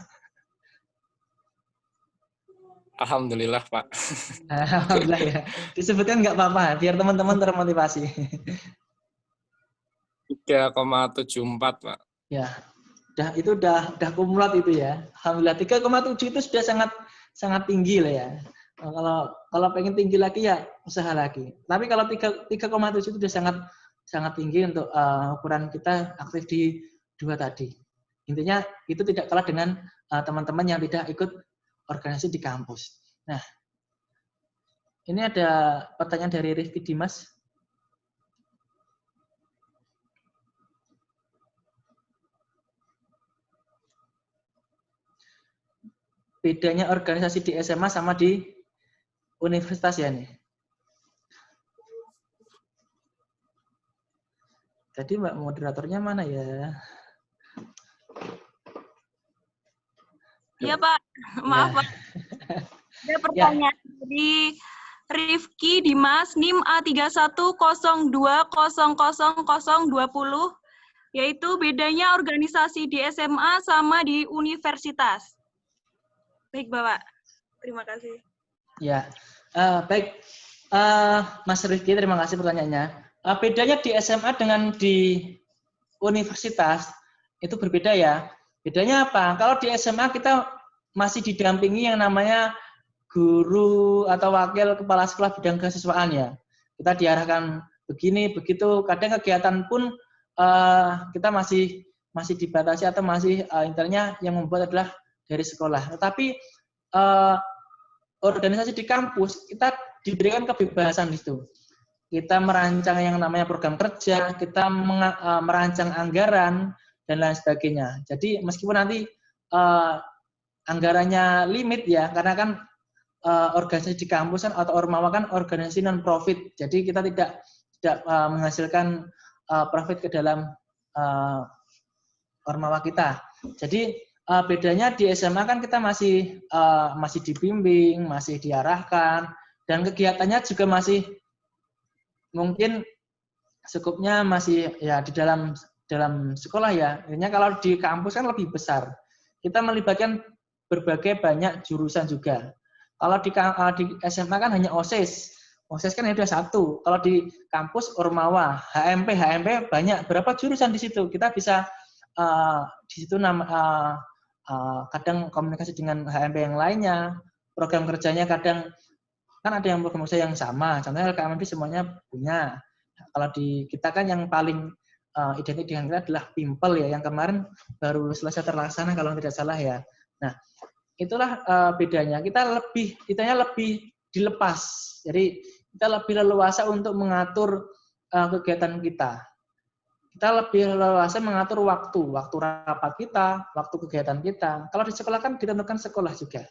[SPEAKER 3] Alhamdulillah Pak.
[SPEAKER 8] Alhamdulillah ya. Disebutkan nggak apa-apa, biar teman-teman termotivasi.
[SPEAKER 3] 3,74 Pak.
[SPEAKER 8] Ya, itu udah kumulot itu ya. Alhamdulillah 3,7 itu sudah sangat tinggi lah ya. Kalau pengen tinggi lagi ya usaha lagi. Tapi kalau 3,7 itu sudah sangat tinggi untuk ukuran kita aktif di 2 tadi. Intinya itu tidak kalah dengan teman-teman yang tidak ikut organisasi di kampus. Nah, ini ada pertanyaan dari Rifki Dimas. Bedanya organisasi di SMA sama di universitas ya nih. Tadi Mbak moderatornya mana ya?
[SPEAKER 5] Iya Pak, maaf Pak. Ada pertanyaan dari Rifki Dimas NIM A3102000020, yaitu bedanya organisasi di SMA sama di universitas. Baik, Bapak. Terima kasih.
[SPEAKER 8] Ya, baik. Mas Rifki, terima kasih pertanyaannya. Bedanya di SMA dengan di universitas itu berbeda ya. Bedanya apa? Kalau di SMA kita masih didampingi yang namanya guru atau wakil kepala sekolah bidang kehasiswaan ya. Kita diarahkan begini, begitu. Kadang kegiatan pun kita masih dibatasi atau masih intinya yang membuat adalah dari sekolah. Tetapi organisasi di kampus kita diberikan kebebasan di situ. Kita merancang yang namanya program kerja, kita merancang anggaran dan lain sebagainya. Jadi meskipun nanti anggarannya limit ya, karena kan organisasi di kampus kan atau ormawa kan organisasi non profit. Jadi kita tidak menghasilkan profit ke dalam ormawa kita. Jadi bedanya di SMA kan kita masih dibimbing, masih diarahkan, dan kegiatannya juga masih mungkin skupnya masih ya di dalam sekolah ya. Artinya kalau di kampus kan lebih besar. Kita melibatkan berbagai banyak jurusan juga. Kalau di SMA kan hanya OSIS. OSIS kan ada satu. Kalau di kampus Ormawa, HMP banyak. Berapa jurusan di situ? Kita bisa di situ kadang komunikasi dengan HMP yang lainnya. Program kerjanya kadang kan ada yang program kerja yang sama. Contohnya LKMP semuanya punya. Kalau di kita kan yang paling identik dengan kita adalah Pimpel ya, yang kemarin baru selesai terlaksana kalau tidak salah ya. Nah, itulah bedanya. Kita lebih dilepas. Jadi kita lebih leluasa untuk mengatur kegiatan kita. Kita lebih leluasa mengatur waktu rapat kita, waktu kegiatan kita. Kalau di sekolah kan ditentukan sekolah juga.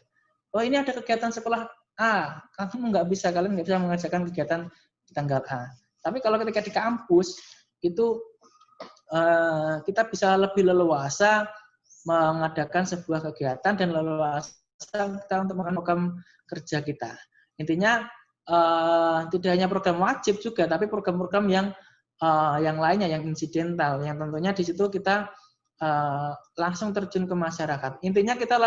[SPEAKER 8] Oh ini ada kegiatan sekolah A, kamu kalian nggak bisa mengerjakan kegiatan di tanggal A. Tapi kalau ketika di kampus itu kita bisa lebih leluasa mengadakan sebuah kegiatan dan leluasa kita untuk melakukan program kerja kita. Intinya tidak hanya program wajib juga, tapi program-program yang lainnya, yang insidental, yang tentunya di situ kita langsung terjun ke masyarakat. Intinya kita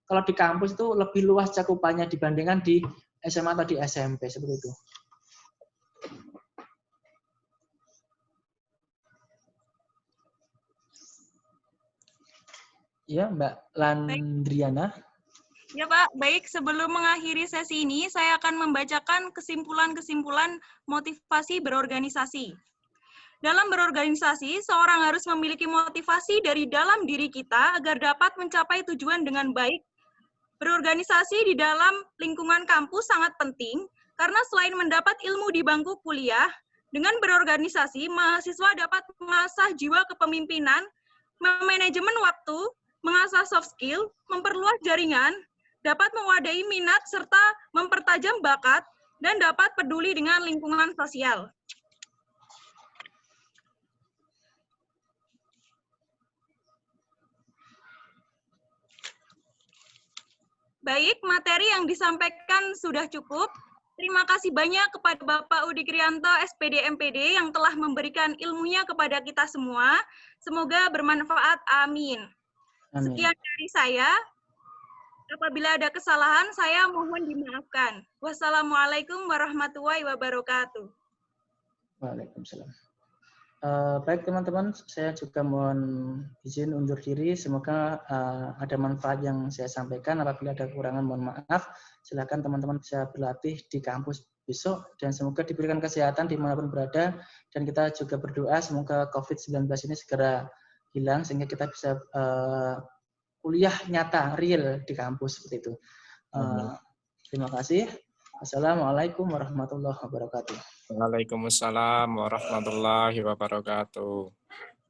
[SPEAKER 8] kalau di kampus itu lebih luas cakupannya dibandingkan di SMA atau di SMP seperti itu. Ya, Mbak Landriana.
[SPEAKER 5] Ya Pak, baik. Sebelum mengakhiri sesi ini, saya akan membacakan kesimpulan-kesimpulan motivasi berorganisasi. Dalam berorganisasi, seorang harus memiliki motivasi dari dalam diri kita agar dapat mencapai tujuan dengan baik. Berorganisasi di dalam lingkungan kampus sangat penting, karena selain mendapat ilmu di bangku kuliah, dengan berorganisasi, mahasiswa dapat mengasah jiwa kepemimpinan, memanajemen waktu, mengasah soft skill, memperluas jaringan, dapat mewadahi minat serta mempertajam bakat, dan dapat peduli dengan lingkungan sosial. Baik, materi yang disampaikan sudah cukup. Terima kasih banyak kepada Bapak Udi Krianto, SPD MPD, yang telah memberikan ilmunya kepada kita semua. Semoga bermanfaat. Amin. Sekian dari saya. Apabila ada kesalahan, saya mohon dimaafkan. Wassalamualaikum warahmatullahi wabarakatuh.
[SPEAKER 8] Waalaikumsalam. Baik teman-teman, saya juga mohon izin undur diri. Semoga ada manfaat yang saya sampaikan. Apabila ada kekurangan, mohon maaf. Silakan teman-teman bisa berlatih di kampus besok dan semoga diberikan kesehatan dimanapun berada. Dan kita juga berdoa semoga COVID-19 ini segera hilang sehingga kita bisa kuliah nyata, real di kampus seperti itu. Terima kasih. Assalamualaikum warahmatullahi wabarakatuh.
[SPEAKER 3] Waalaikumsalam warahmatullahi wabarakatuh.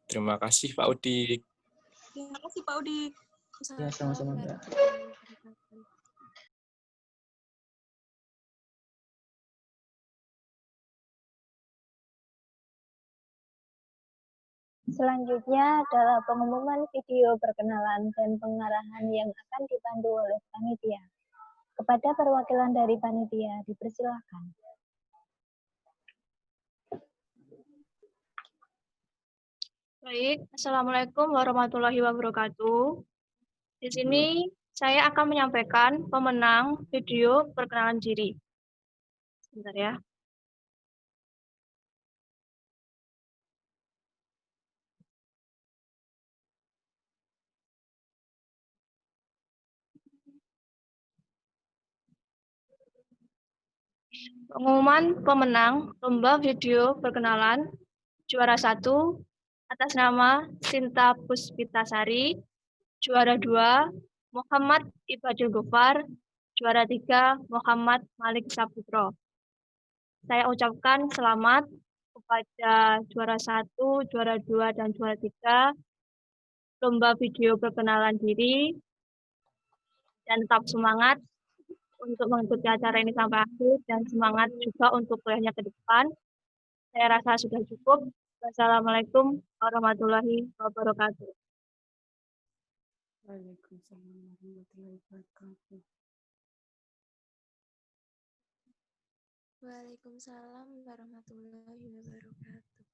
[SPEAKER 3] Terima kasih Pak Udi.
[SPEAKER 5] Terima kasih Pak Udi.
[SPEAKER 8] Ya, sama-sama.
[SPEAKER 1] Selanjutnya adalah pengumuman video perkenalan dan pengarahan yang akan dipandu oleh panitia. Kepada perwakilan dari panitia, dipersilakan.
[SPEAKER 9] Baik, Assalamualaikum warahmatullahi wabarakatuh. Di sini saya akan menyampaikan pemenang video perkenalan diri. Sebentar ya. Pengumuman pemenang lomba video perkenalan juara 1 atas nama Sinta Puspitasari, juara 2 Muhammad Ibadul Gofar, juara 3 Muhammad Malik Saputro. Saya ucapkan selamat kepada juara 1, juara 2, dan juara 3 lomba video perkenalan diri, dan tetap semangat untuk mengikuti acara ini sampai akhir, dan semangat juga untuk kuliahnya ke depan. Saya rasa sudah cukup. Wassalamualaikum warahmatullahi wabarakatuh.
[SPEAKER 10] Waalaikumsalam warahmatullahi wabarakatuh.
[SPEAKER 11] Waalaikumsalam warahmatullahi wabarakatuh.